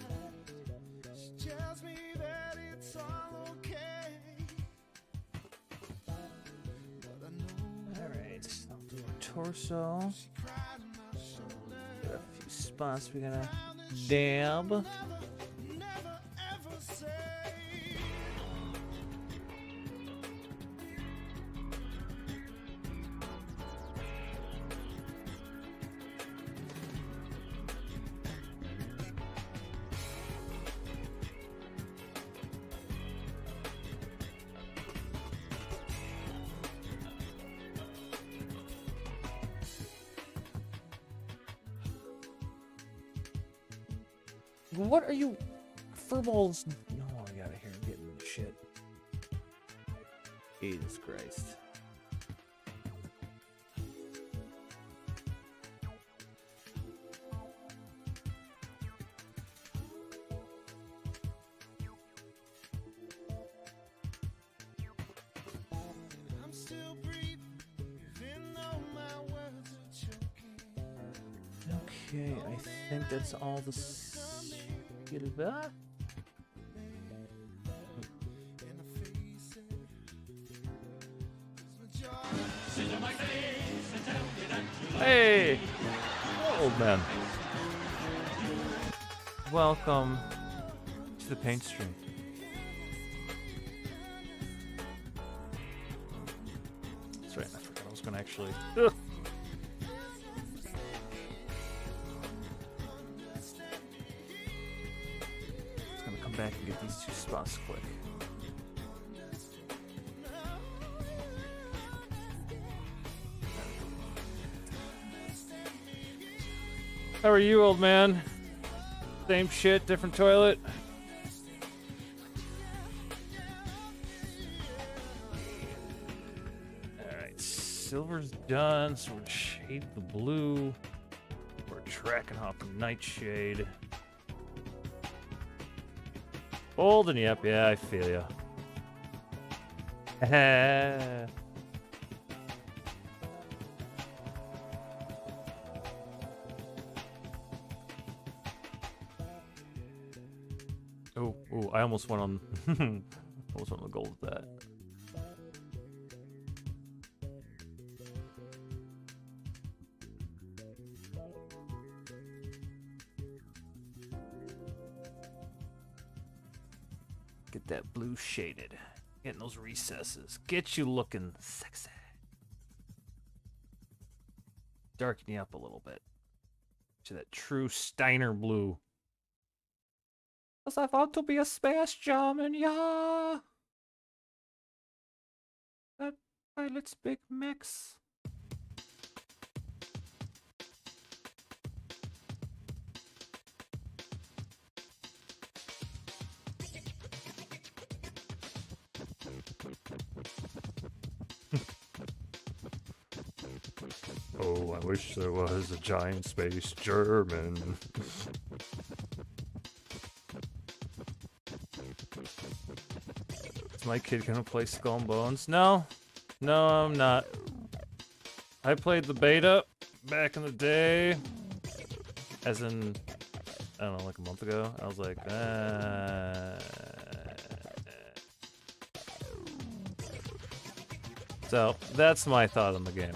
she tells me that it's all okay. But I know
All right, I'll do our torso.
she cried on my shoulder.
Got a few spots we're gonna dab.
Never ever say.
What are you, furballs? No, I got it here. I'm getting the shit. Jesus Christ.
I'm still breathing, even though my words are choking.
Okay, I think that's all the silver.
And I face it, 'cause my joy.
Hey! Hello, old man. Welcome to the paint stream. That's right, I forgot I was gonna actually. Ugh. Just gonna come back and get these two spots quick. How are you, old man? Same shit, different toilet. Alright, silver's done, so we're shade the blue. We're tracking off Nightshade. Golden, yep, yeah, I feel ya. Oh, I almost went on almost went on the gold with that. Get that blue shaded. Getting those recesses. Get you looking sexy. Darken you up a little bit. To that true Steiner blue. 'Cause I want to be a space German, yeah. That pilot's big mix. Oh, I wish there was a giant space German. Is my kid gonna play Skull and Bones? No. No, I'm not. I played the beta back in the day. As in, I don't know, like a month ago. I was like, So, that's my thought on the game.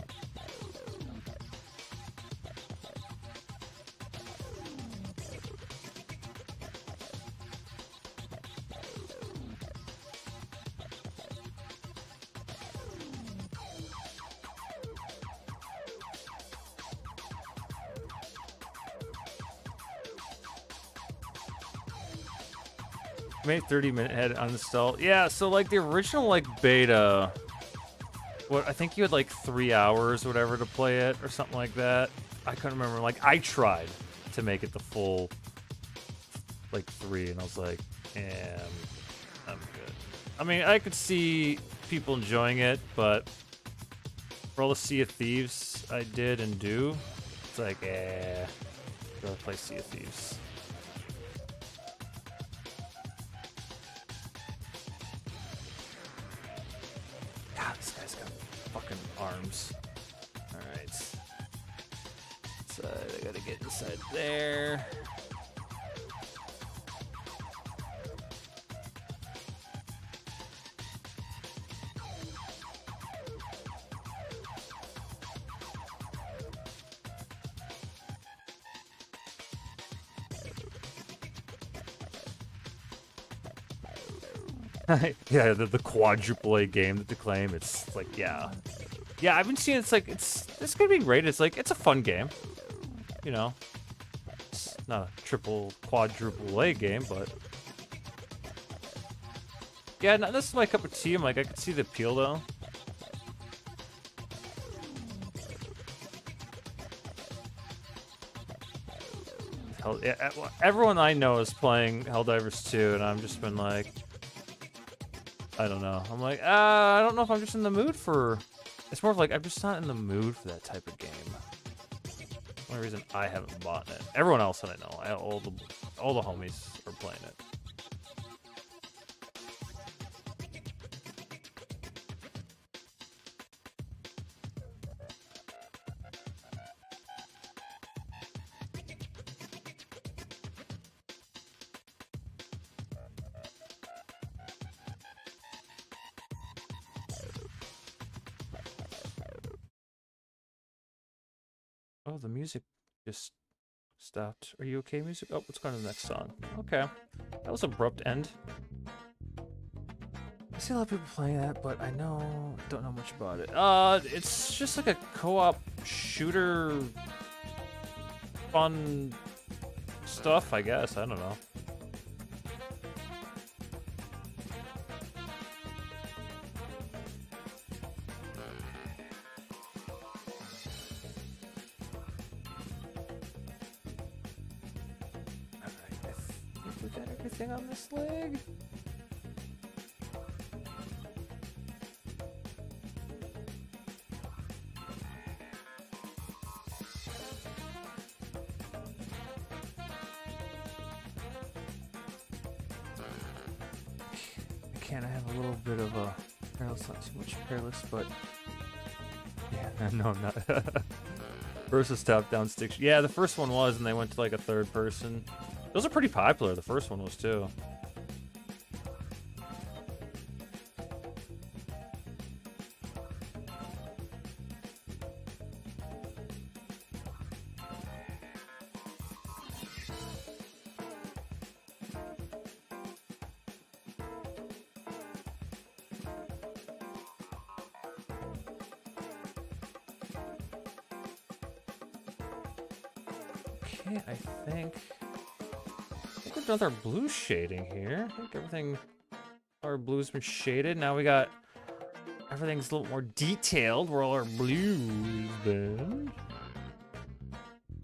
Made 30-minute head uninstall. Yeah, so like the original like beta, what I think you had like 3 hours or whatever to play it or something like that. I couldn't remember. Like I tried to make it the full like 3, and I was like, I'm good. I mean, I could see people enjoying it, but for all the Sea of Thieves I did and do, it's like, I'd rather play Sea of Thieves. Arms. Alright. So I gotta get inside there. Yeah, the quadruple A game that they claim. It's like, yeah. Yeah, I've been seeing it's gonna be great. It's like, it's a fun game. You know. It's not a triple, quadruple A game, but yeah, no, this is my cup of tea. I'm like, I could see the appeal though. Hell, yeah, everyone I know is playing Helldivers 2, and I've just been like, I don't know. I'm like, I don't know if I'm just in the mood for. It's more of like, I'm just not in the mood for that type of game. Only reason I haven't bought it. Everyone else that I know, all the homies are playing it. Oh, the music just stopped. Are you okay, music? Oh, let's go to the next song. Okay. That was an abrupt end. I see a lot of people playing that, but I don't know much about it. It's just like a co-op shooter fun stuff, I guess. I don't know. everything on this leg? Can't I have a little bit of a perilous, not too much perilous, but yeah, no, I'm not. Versus top-down sticks. Yeah, the first one was, and they went to like a third person. Those are pretty popular. The first one was too. Okay, I think we've done our blue shading here. I think everything, our blue's been shaded. Now we got everything's a little more detailed where all our blues been.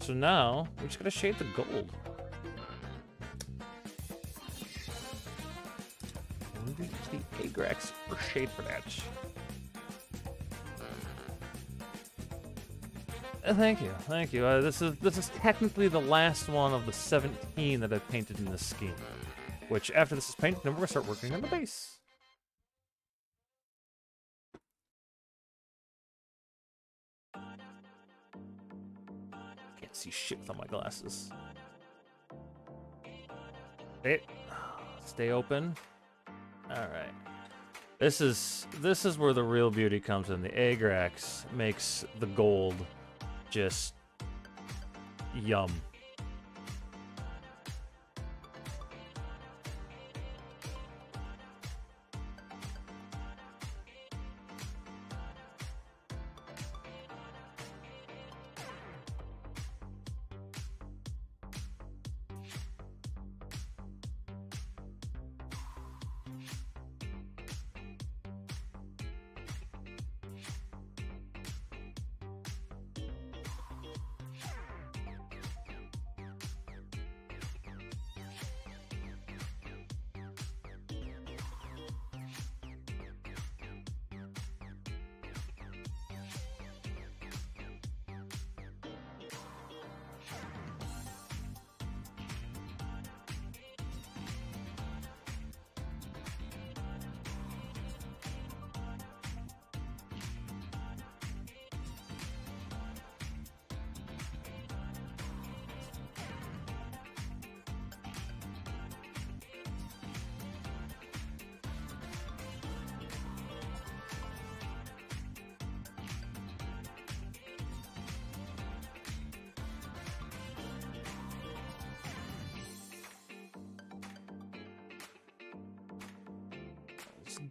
So now we just gotta shade the gold. We'll use the Agrax for shade for that. Thank you, thank you. This is technically the last one of the 17 that I've painted in this scheme. Which, after this is painted, then we're gonna start working on the base. Can't see shit without my glasses. Stay open. All right. This is where the real beauty comes in. The Agrax makes the gold just yum.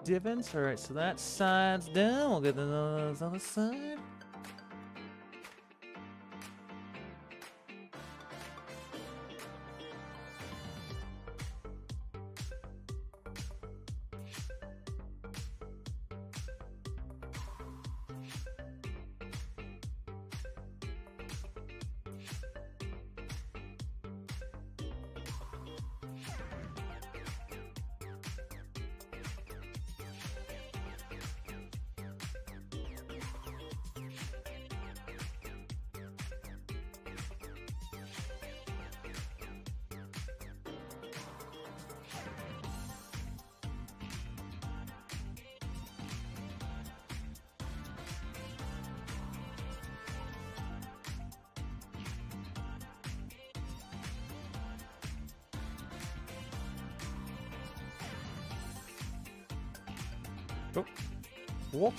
Divots. All right, so that side's down. We'll get the other side. Oh. Whoop.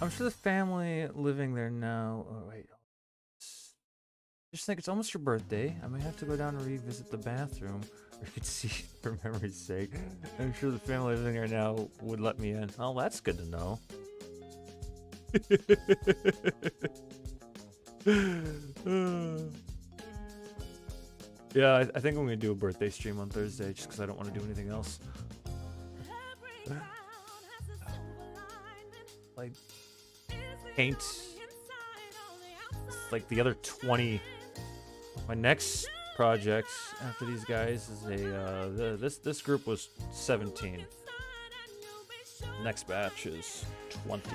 I'm sure the family living there now. Oh, wait. Just think it's almost your birthday. I may have to go down and revisit the bathroom. Or you could see for memory's sake. I'm sure the family living there now would let me in. Oh, that's good to know. Yeah, I think I'm gonna do a birthday stream on Thursday just because I don't want to do anything else. I paint like the other 20. My next project after these guys is a this group was 17. Next batch is 20.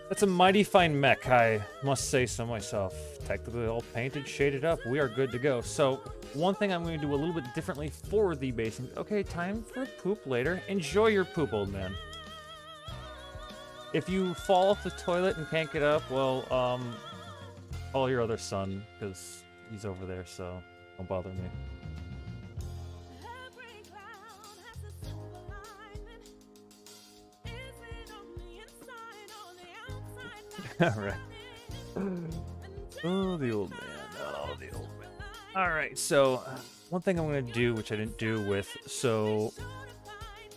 That's a mighty fine mech, I must say so myself. Technically all painted, shaded up, we are good to go. So, one thing I'm going to do a little bit differently for the basing. Okay, time for poop later. Enjoy your poop, old man. If you fall off the toilet and can't get up, well, call your other son, because he's over there, so don't bother me. Alright. Oh, the old man. Oh, the old man. Alright, so one thing I'm going to do, which I didn't do with, so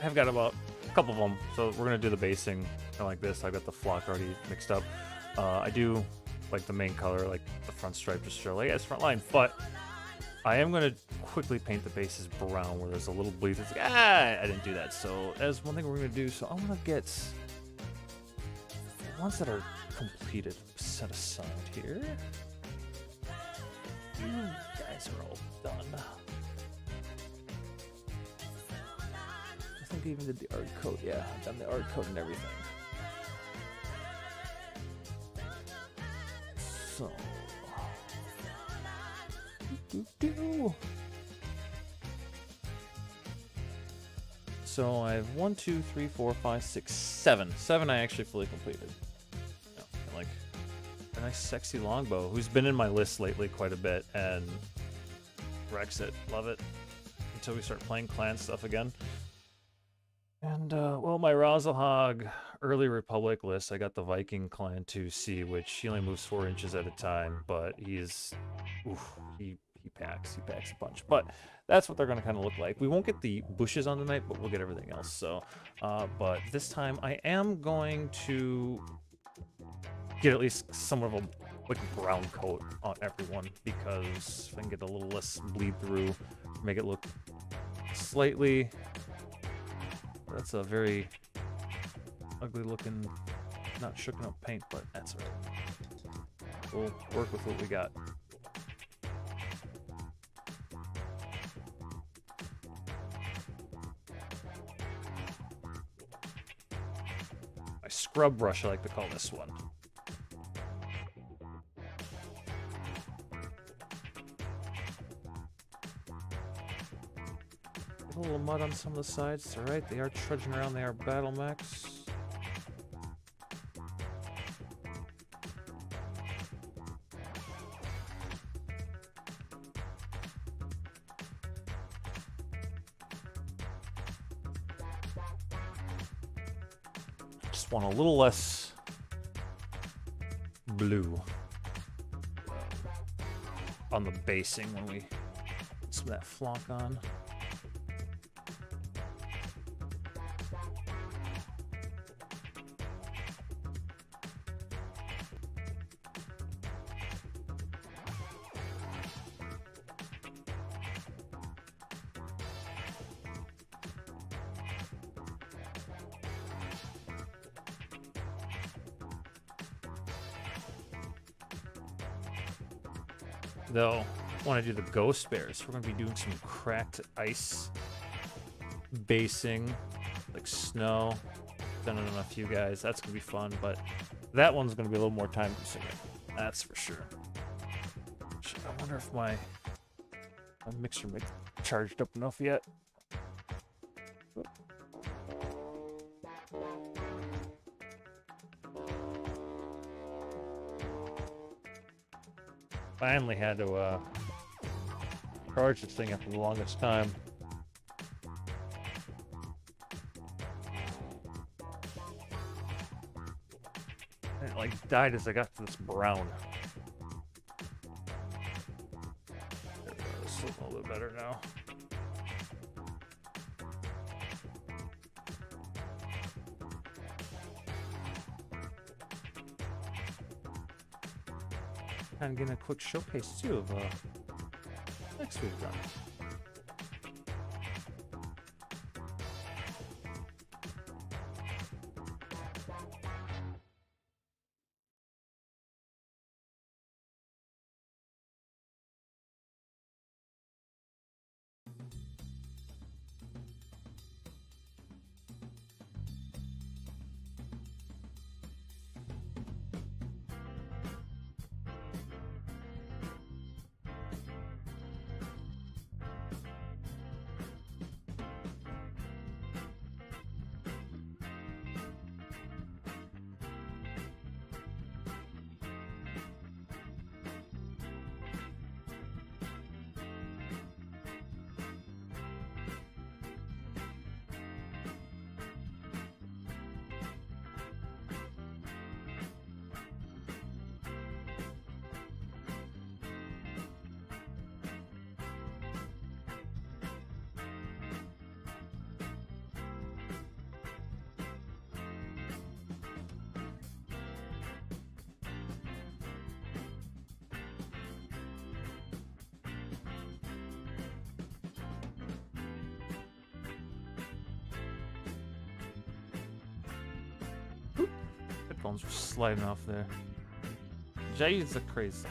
I've got about a couple of them. So we're going to do the basing kind of like this. I've got the flock already mixed up. I do like the main color, like the front stripe, just show like, yeah, it's front line. But I am going to quickly paint the bases brown where there's a little bleed. It's like, I didn't do that. So that's one thing we're going to do. So I want to get the ones that are completed set aside here. You guys are all done. I think I even did the art code. Yeah, I've done the art code and everything. So, so I have 1, 2, 3, 4, 5, 6, 7. 7 I actually fully completed. Like a nice sexy longbow who's been in my list lately quite a bit and wrecks it. Love it. Until we start playing clan stuff again. And well, my Razelhog early Republic list, I got the Viking clan 2C, which he only moves 4 inches at a time, but he's he packs a punch. But that's what they're gonna kind of look like. We won't get the bushes on the night, but we'll get everything else. So but this time I am going to get at least somewhat of a like brown coat on everyone, because if I can get a little less bleed through, make it look slightly. That's a very ugly looking, not shooken up paint, but that's all right. We'll work with what we got. My scrub brush, I like to call this one. A little mud on some of the sides, it's alright, they are trudging around, they are battle mechs. Just want a little less blue on the basing when we put some of that flock on. Though, I want to do the ghost bears. We're going to be doing some cracked ice basing, like snow. Done it on a few guys. That's going to be fun, but that one's going to be a little more time consuming. That's for sure. I wonder if my mixer might charged up enough yet. Finally had to charge this thing after the longest time. And it like died as I got to this brown. There we go, it's a little bit better now. Kind of getting a quick showcase too of next week done. Headphones were sliding off there. Jay's a crazy.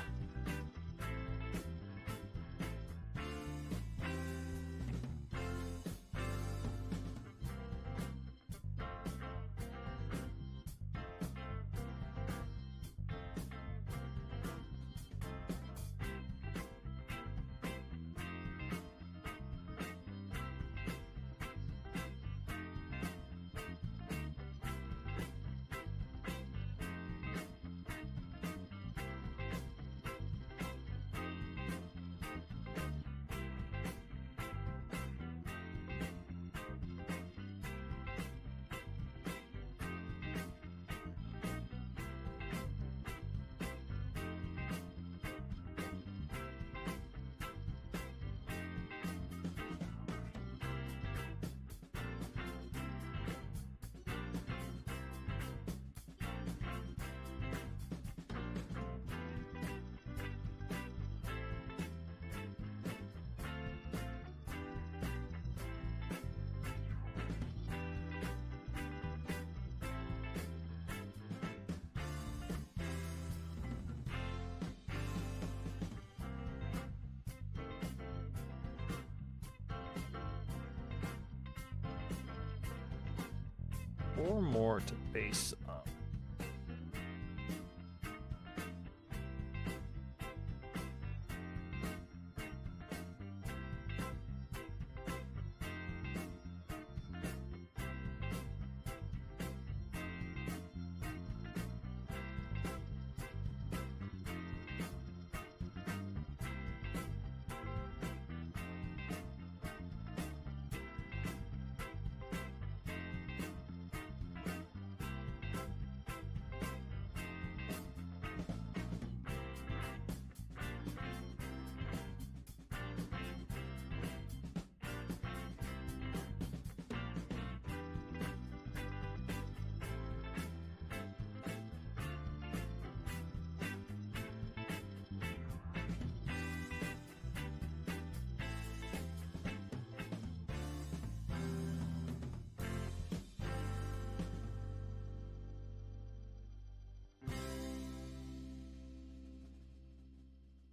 Or more to base up.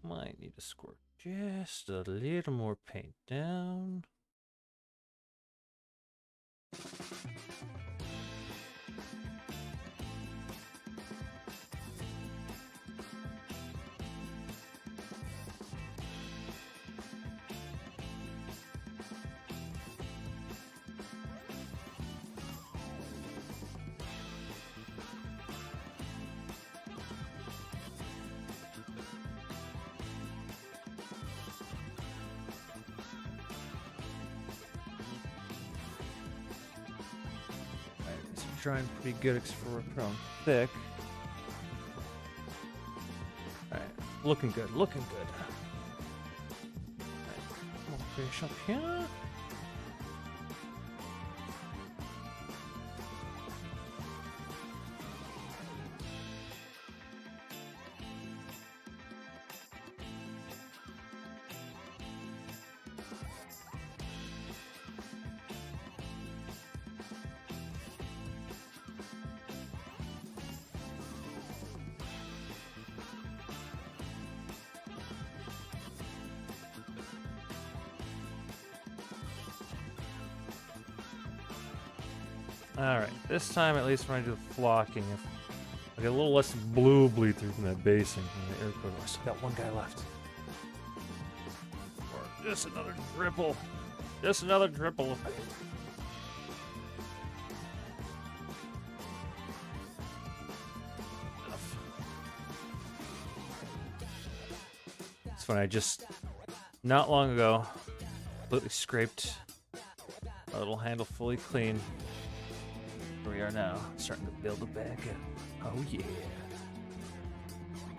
Might need to squirt just a little more paint down. drying pretty good except for we're on thick. Alright, looking good, looking good. Alright, more fish up here. Alright, this time at least when I do the flocking, if I get a little less blue bleed through from that basing from the air coil. I still got one guy left. Or just another dripple. Just another dripple. Enough. It's funny, I just, not long ago, completely scraped a little handle fully clean. Here we are now, starting to build it back up. Oh yeah.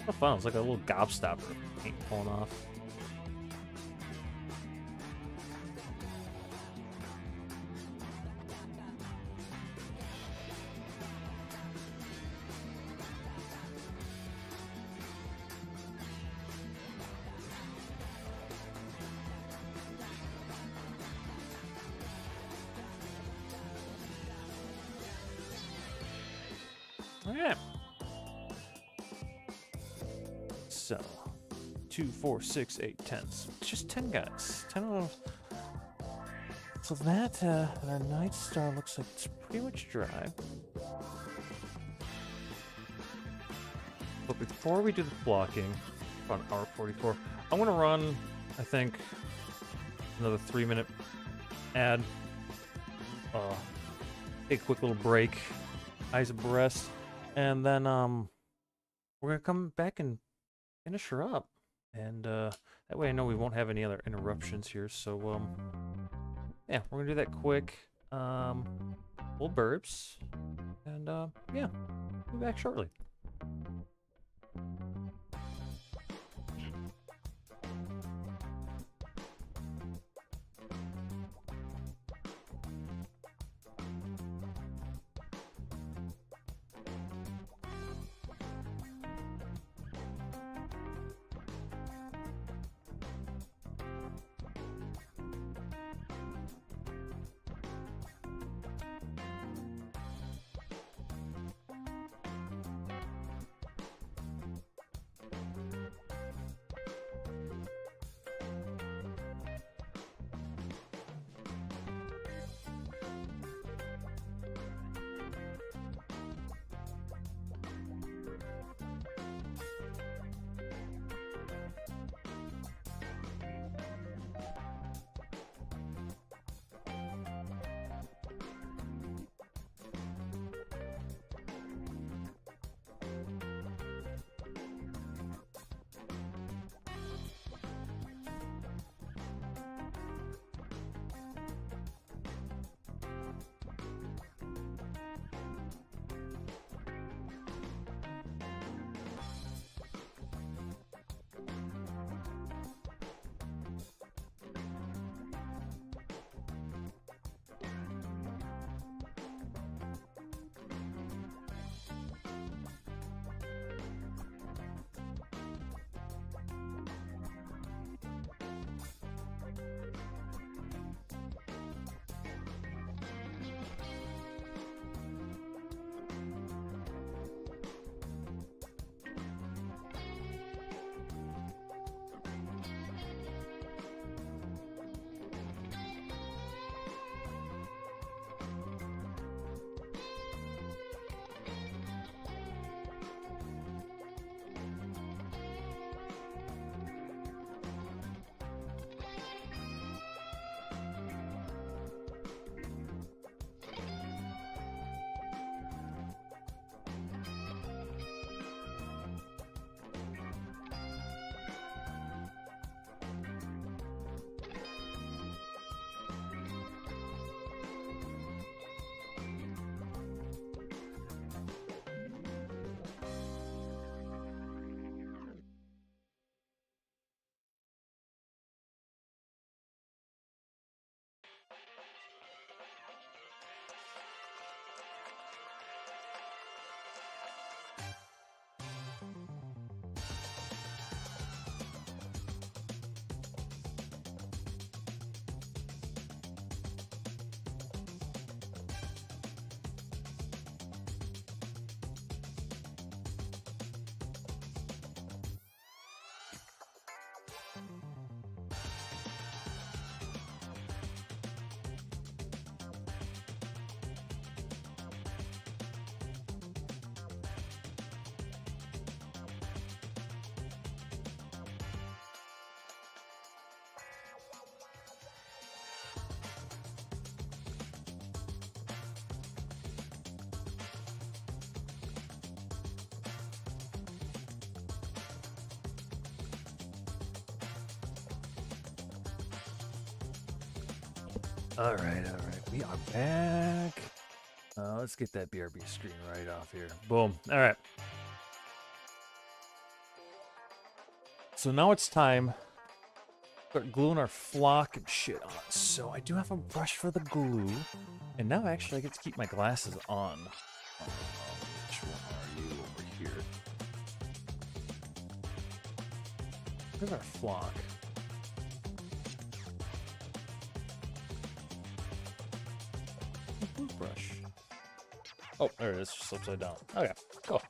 What fun, it was like a little gobstopper paint pulling off. Alright. So, 2, 4, 6, 8, 10. So just 10 guys. 10 of them. So that, our Night Star looks like it's pretty much dry. But before we do the blocking, on hour 44, I'm going to run, I think, another 3-minute ad. Take a quick little break. Eyes abreast. And then we're gonna come back and finish her up, and that way I know we won't have any other interruptions here. So yeah, we're gonna do that quick. Full burps, and yeah, we'll be back shortly. All right. We are back. Let's get that BRB screen right off here. Boom. All right. So now it's time to start gluing our flock and shit on. So I do have a brush for the glue. And now actually I get to keep my glasses on. Which one are you over here? Where's our flock? Glue brush. Oh, there it is, just upside down. Okay, cool.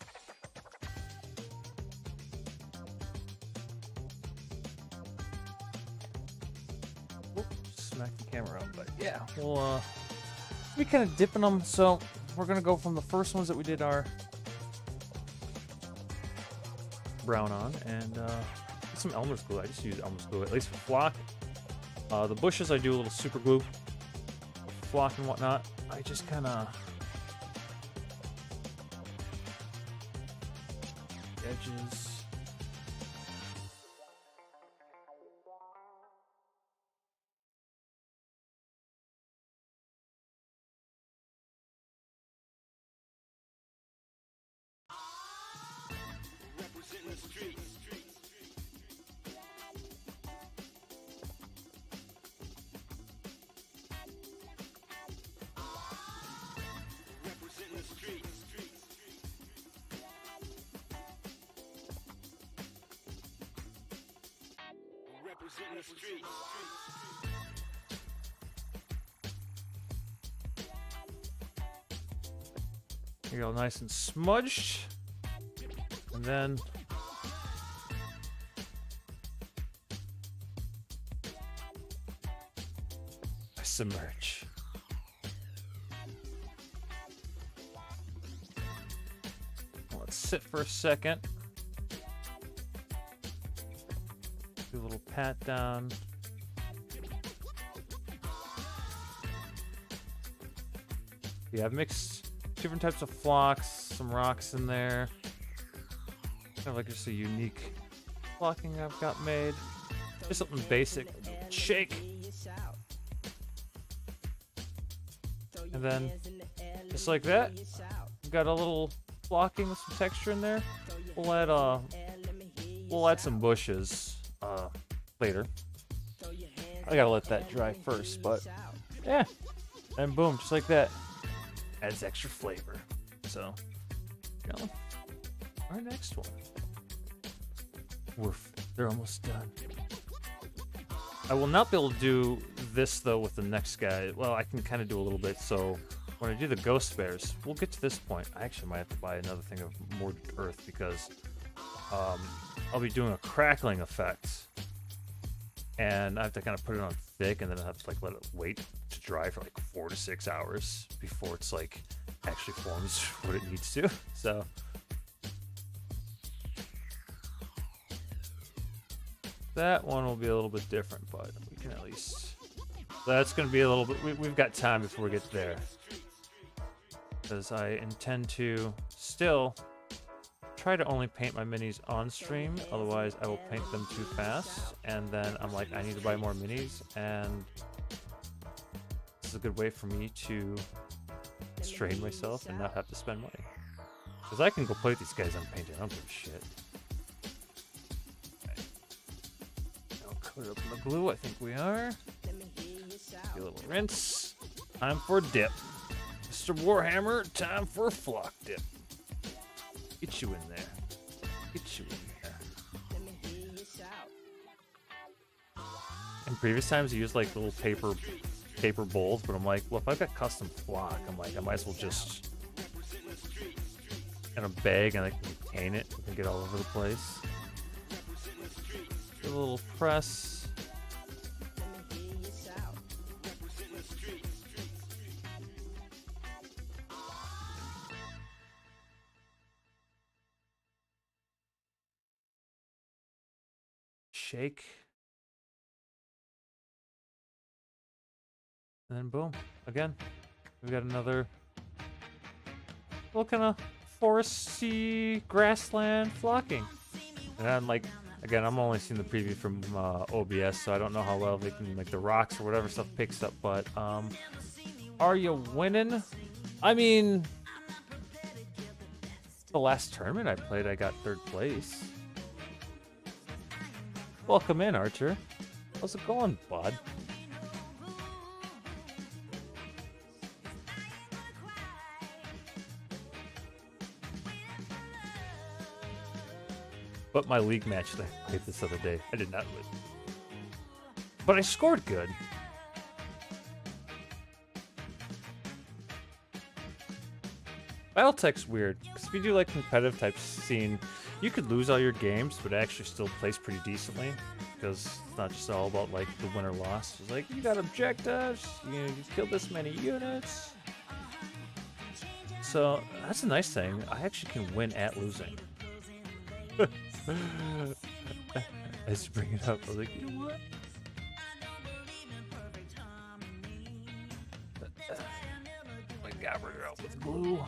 Whoop, smack the camera up, but yeah, we'll be kind of dipping them. So we're gonna go from the first ones that we did our brown on, and get some Elmer's glue. I just use Elmer's glue, at least for flock. The bushes I do a little super glue, flock and whatnot. I just kind of edges.
Representing the streets. Representing the streets. Representing the streets.
Here you go, nice and smudged. And then I submerge. Let's sit for a second. Do a little pat down. Yeah, I've mixed different types of flocks, some rocks in there. Kind of like just a unique flocking I've got made. Just something basic. Shake. And then, just like that, we've got a little flocking with some texture in there. We'll add some bushes later. I gotta let that dry first, but yeah. And boom, just like that. Adds extra flavor. So, you know, our next one. They're almost done. I will not be able to do this though with the next guy. Well, I can kind of do a little bit. So when I do the ghost bears, we'll get to this point. I actually might have to buy another thing of Mortared Earth because I'll be doing a crackling effect, and I have to kind of put it on thick, and then I have to like let it wait to dry for like 4 to 6 hours before it's like actually forms what it needs to. So. That one will be a little bit different, but we can at least... That's going to be a little bit... We've got time before we get there. Because I intend to still try to only paint my minis on stream. Otherwise, I will paint them too fast. And then I'm like, I need to buy more minis. And this is a good way for me to strain myself and not have to spend money. Because I can go play with these guys unpainted. I don't give a shit. Put it up in the glue, I think we are. Do a little rinse. Time for a dip. Mr. Warhammer, time for a flock dip. Get you in there. Get you in there. In previous times, I used like little paper bowls, but I'm like, well, if I've got custom flock, I'm like, I might as well just in a bag and I can paint it and get all over the place. A little press. Shake. And then boom. Again. We've got another little kind of foresty grassland flocking. And I'm like, Again, I'm only seeing the preview from OBS, so I don't know how well they can, like, the rocks or whatever stuff picks up. But are you winning? I mean, the last tournament I played, I got 3rd place. Welcome in, Archer. How's it going, bud? But my league match that I played this other day, I did not win. But I scored good. Battletech's weird, because if you do like competitive type scene, you could lose all your games, but it actually still plays pretty decently. Because it's not just all about like the win or loss. It's like, you got objectives, you killed this many units. So that's a nice thing. I actually can win at losing. As you bring it up, I was like, you know what? My Gabber out with glue.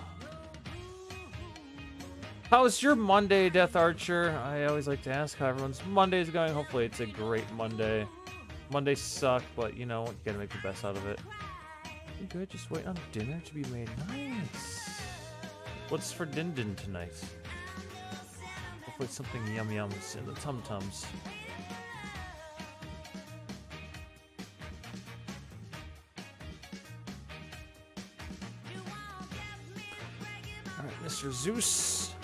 How's your Monday, Death Archer? I always like to ask how everyone's Monday is going. Hopefully it's a great Monday. Mondays suck, but you know, you gotta make the best out of it. You good? Just wait on dinner to be made. Nice. What's for Din Din tonight? Hopefully it's something yum yums in the tum tums. Alright, Mr. Zeus.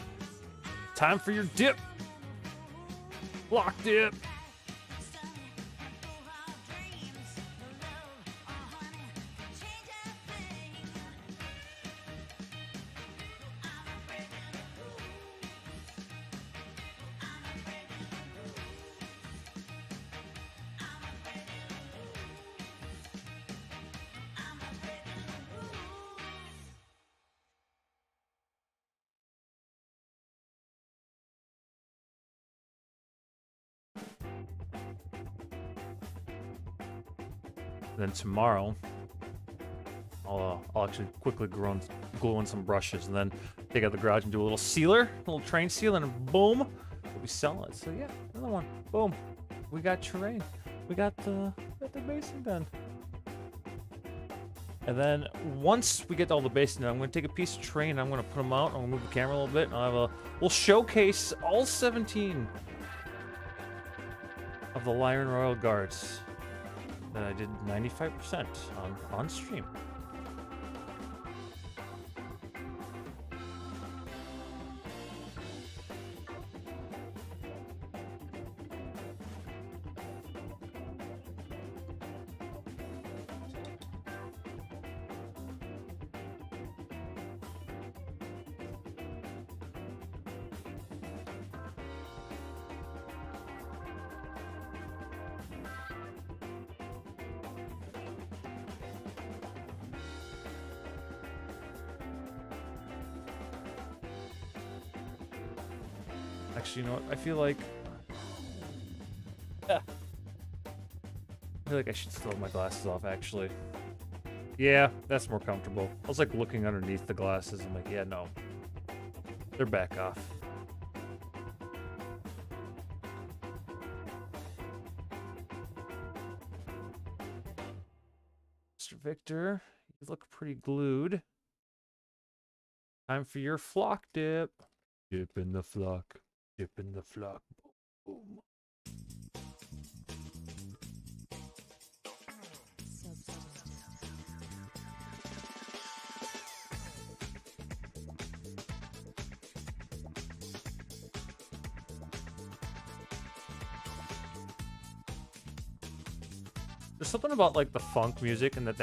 Time for your dip. Block dip. And then tomorrow, I'll actually quickly glue in some brushes, and then take out the garage and do a little sealer, a little train seal, and boom, we'll be selling it. So yeah, another one. Boom. We got terrain. We got the basing done. And then once we get all the basing done, I'm going to take a piece of terrain, I'm going to put them out, I'm going to move the camera a little bit, and we'll showcase all 17 of the Lion Royal Guards that I did 95% on stream. Actually, you know what? I feel like I should still have my glasses off, actually. Yeah, that's more comfortable. I was like looking underneath the glasses. I'm like, yeah, no. They're back off. Mr. Victor, you look pretty glued. Time for your flock dip. Dip in the flock. Dip in the flock. Boom. There's something about like the funk music and that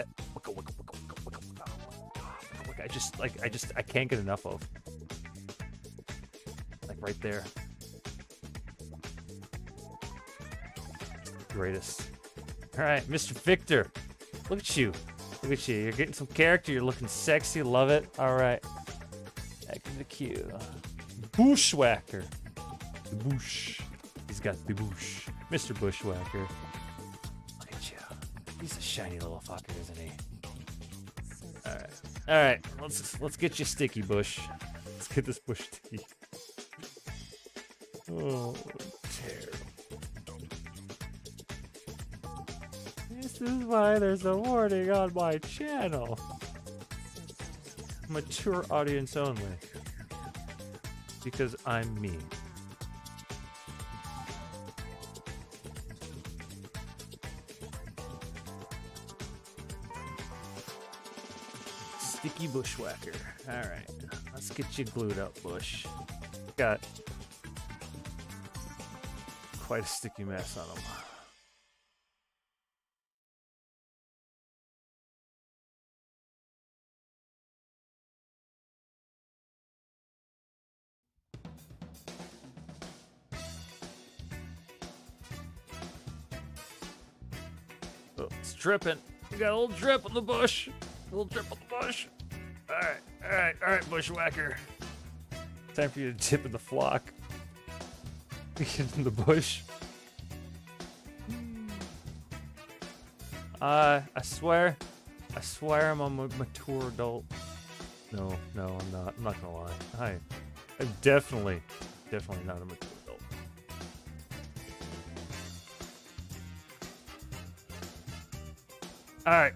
I can't get enough of. Like right there. Greatest. All right, Mr. Victor. Look at you. Look at you. You're getting some character. You're looking sexy. Love it. All right. Back to the queue. Bushwhacker. The bush. He's got the bush. Mr. Bushwhacker. Look at you. He's a shiny little fucker, isn't he? All right. All right. Let's get you sticky, Bush. Let's get this bush sticky. Oh, terrible. This is why there's a warning on my channel. Mature audience only. Because I'm me. Sticky bushwhacker. Alright. Let's get you glued up, Bush. Got quite a sticky mess on him. Oh, it's dripping. We got a little drip on the bush. A little drip on the bush. Alright, bushwhacker. Time for you to dip in the flock. Get in the bush. I swear I'm a mature adult. No, I'm not. I'm not gonna lie. I'm definitely not a mature adult. Alright,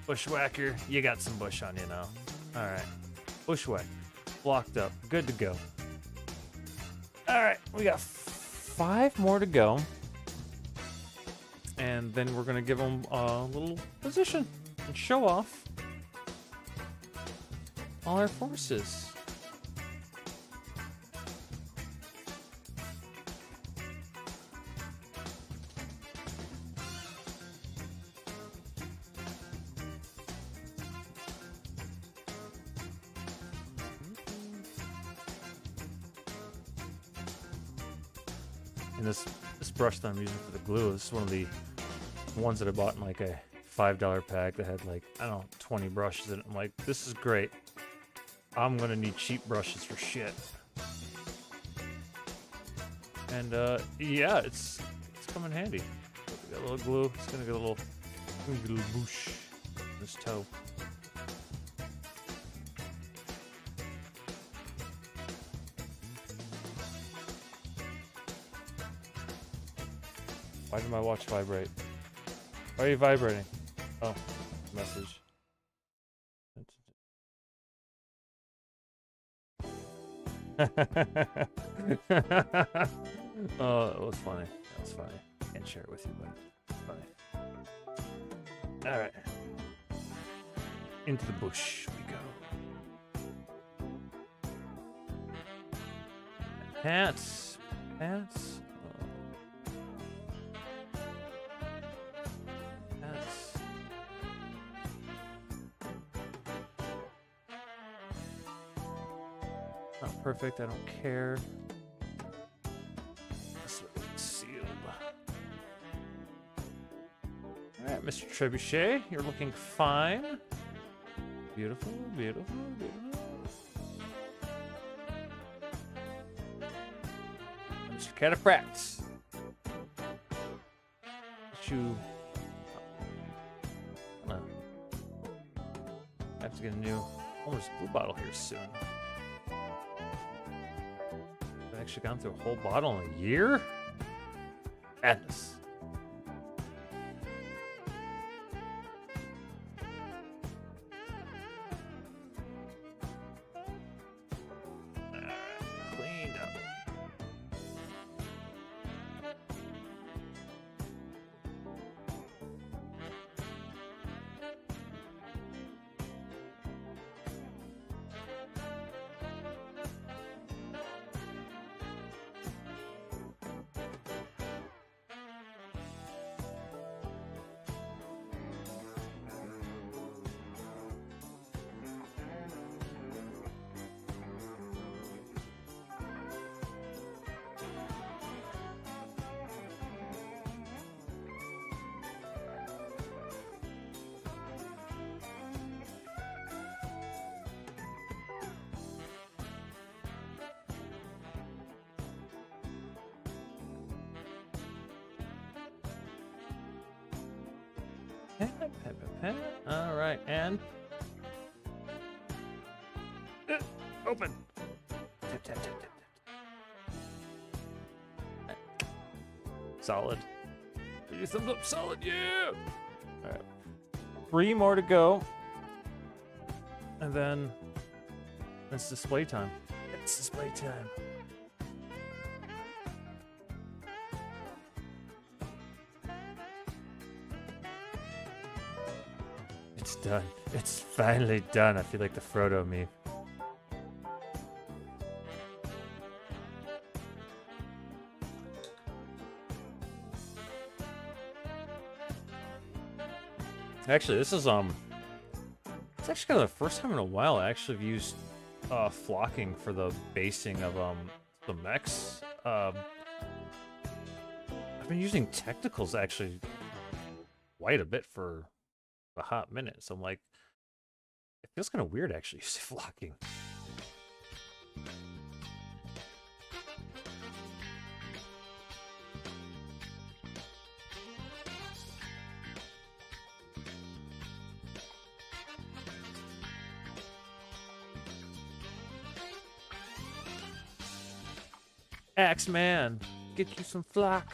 bushwhacker, you got some bush on you now. Alright. Bushwhack. Blocked up. Good to go. Alright, we got 5 more to go. And then we're gonna give them a little position and show off all our forces. And this brush that I'm using for the glue is one of the ones that I bought in like a $5 pack that had like, I don't know, 20 brushes in it. I'm like, this is great. I'm gonna need cheap brushes for shit. And yeah, it's come in handy. We got a little glue. It's gonna get a little boosh in this toe. Why did my watch vibrate? Why are you vibrating? Oh, message. Oh, that was funny. That was funny. Can't share it with you, but funny. Alright. Into the bush we go. Pants. Pants. Not perfect, I don't care. This way it's sealed. Alright, Mr. Trebuchet, you're looking fine. Beautiful, beautiful, beautiful. Mr. Cataprax. You have to get a new Homer's Blue bottle here soon. I've actually gone through a whole bottle in a year? Madness. Alright, cleaned up. All right, and open. Tap, tap, tap, tap. Solid. Give you thumbs up, solid, yeah! Alright. 3 more to go. And then it's display time. It's display time. It's done. It's finally done. I feel like the Frodo meme. Actually, this is it's actually kind of the first time in a while I actually have used flocking for the basing of the mechs. I've been using technicals actually quite a bit for a hot minute, so I'm like, it feels kind of weird actually using flocking. Axeman, get you some flock.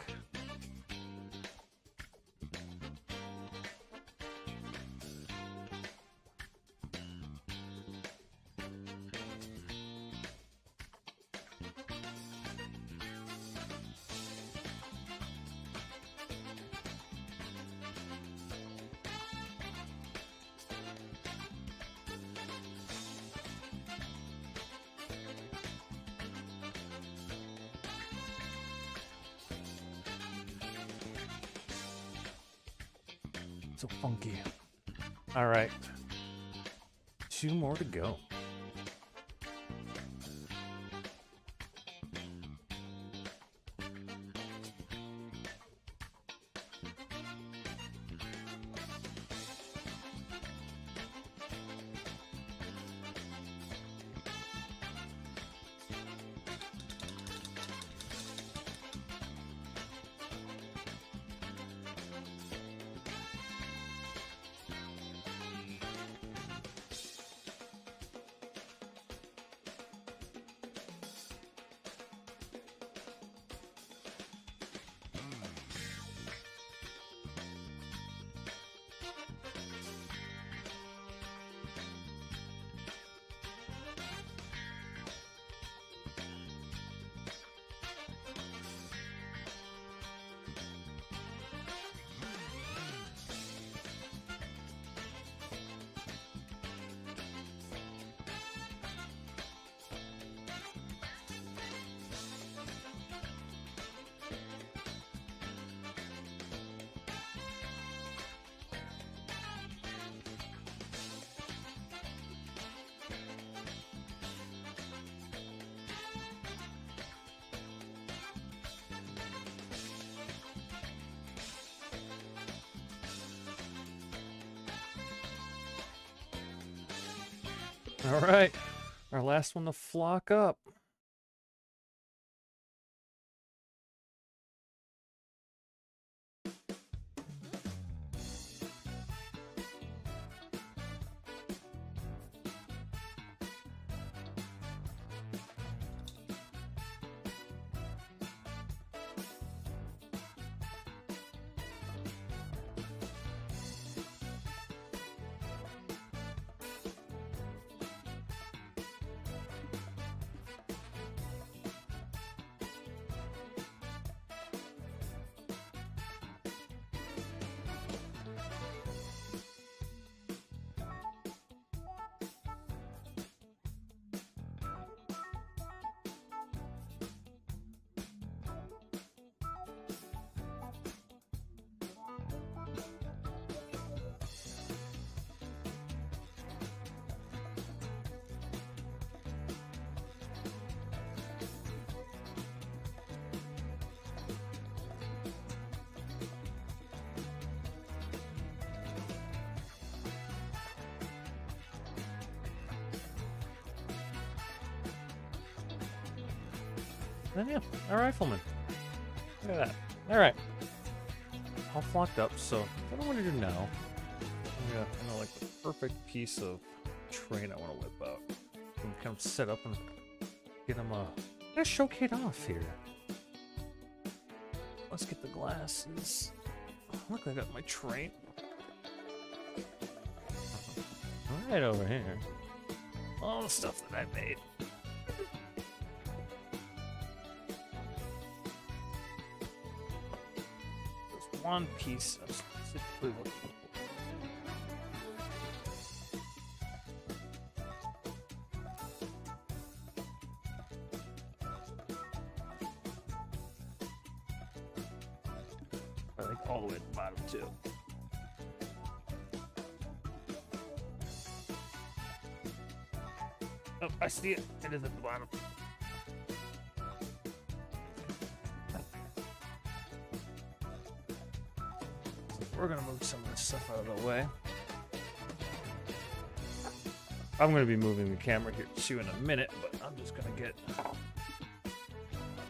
So funky. All right. 2 more to go. All right, our last one to flock up. And yeah, our rifleman. Look at that. Alright. All flocked up, so what I want to do now, yeah, I know, like the perfect piece of train I want to whip out. And kind of set up and get him get a showcase off here. Let's get the glasses. Look, I got my train. Right over here. All the stuff that I made. There's one piece of specifically what. I think all the way at the bottom too. Oh, I see it. It is at the bottom. We're gonna move some of this stuff out of the way. I'm gonna be moving the camera here too in a minute, but I'm just gonna get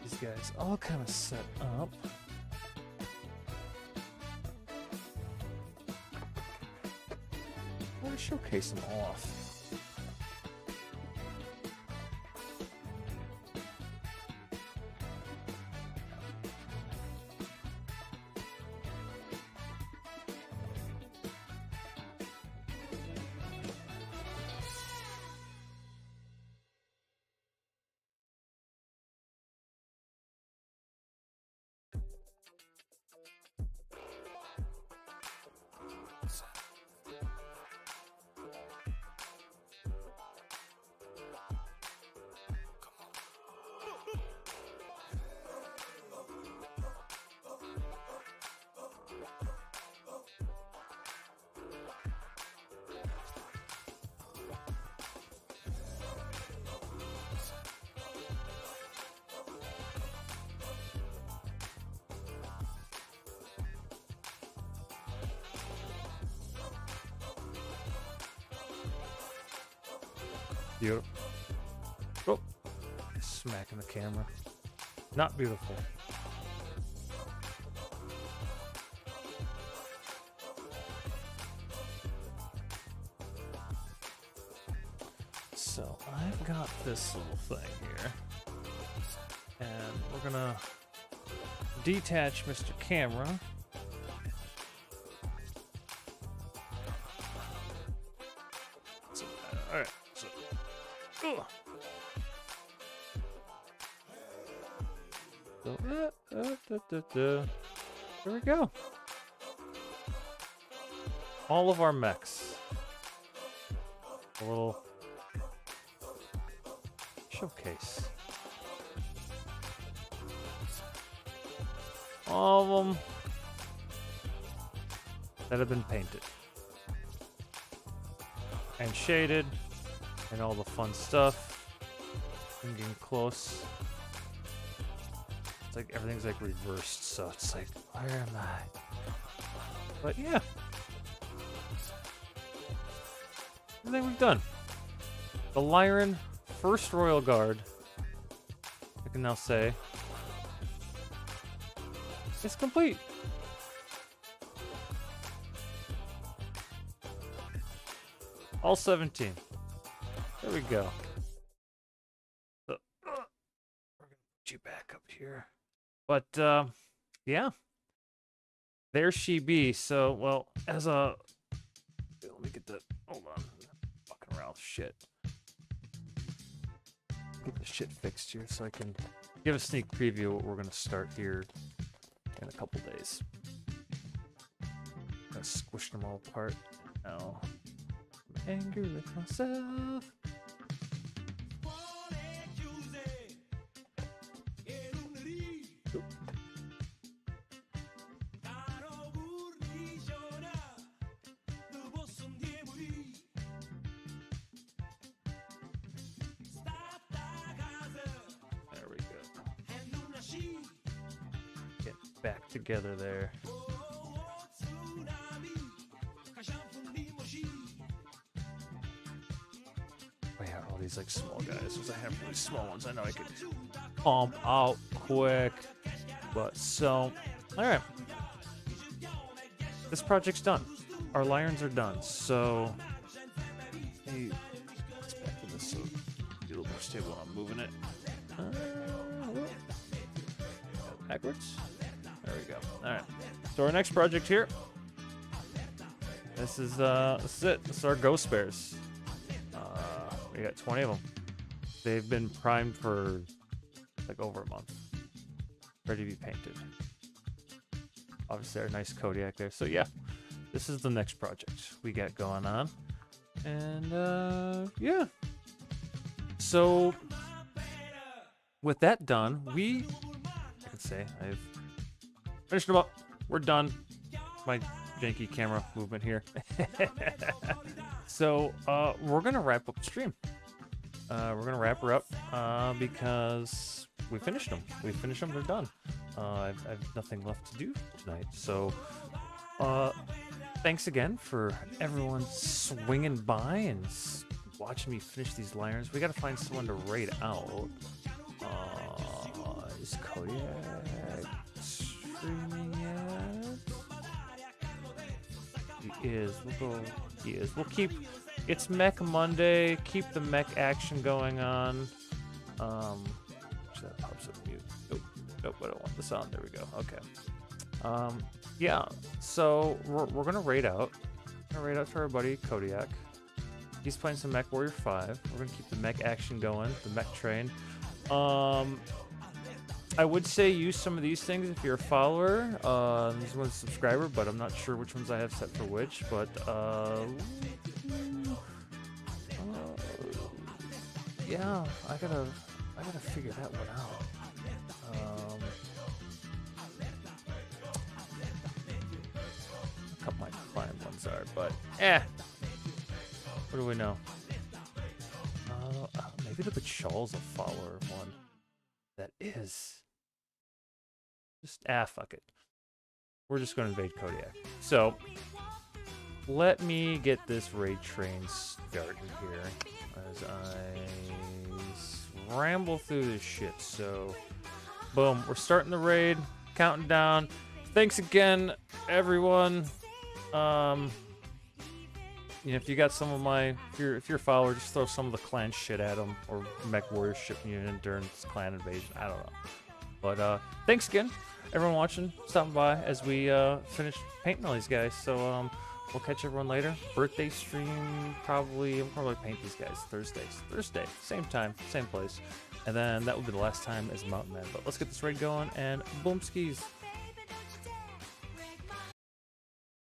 these guys all kind of set up. I want to showcase them off. Beautiful. Oh, smacking the camera. Not beautiful. So I've got this little thing here, and we're gonna detach Mr. Camera. So, all right. So. So, there we go. All of our mechs. A little showcase. All of them that have been painted and shaded. And all the fun stuff. I'm getting close. It's like everything's like reversed, so it's like, where am I? But yeah. Everything we've done. The Lyran First Royal Guard, I can now say, is complete. All 17. There we go. So, we're gonna put you back up here. But yeah, there she be. So, well, as a, let me get the, hold on, fucking around with shit. Get the shit fixed here so I can give a sneak preview of what we're gonna start here in a couple days. Gonna squish them all apart. Now, I'm angry with myself. Back together there. Oh yeah, all these like small guys. Because I have really small ones. I know I could pump out quick. But so, all right. This project's done. Our Lyrans are done. So, hey, let's back to this so be a little more stable when I'm moving it. Backwards. There we go. All right. So our next project here. This is it. This is our Ghost Bears. We got 20 of them. They've been primed for like over a month, ready to be painted. Obviously, our nice Kodiak there. So yeah, this is the next project we got going on, and yeah. So with that done, I can say I've finished them up. We're done. My janky camera movement here. So we're gonna wrap up the stream. We're gonna wrap her up because we finished them. They're done. I've nothing left to do tonight. So thanks again for everyone swinging by and watching me finish these liners. We gotta find someone to raid out. Is Kodiak streaming yet? He is. He is. We'll keep. It's Mech Monday. Keep the mech action going on. That pops up mute. Nope. I don't want this on. There we go. Okay. Yeah. So we're gonna raid out. We're gonna raid out to our buddy Kodiak. He's playing some Mech Warrior 5. We're gonna keep the mech action going. The mech train. I would say use some of these things if you're a follower. This one's a subscriber, but I'm not sure which ones I have set for which. But yeah, I gotta figure that one out. A couple my client ones are, but what do we know? Maybe the Bachal's a follower one. That is. Just fuck it. We're just going to invade Kodiak. So, let me get this raid train started here as I ramble through this shit. So, boom, we're starting the raid, counting down. Thanks again, everyone. You know, if you got some of my, if you're a follower, just throw some of the clan shit at them, or Mech Warrior ship unit during this clan invasion. I don't know. But thanks again, everyone watching, stopping by as we finish painting all these guys. So we'll catch everyone later. Birthday stream, probably. I'm probably paint these guys Thursday, same time, same place, and then that will be the last time as Mountain Man. But let's get this raid going and boom skis.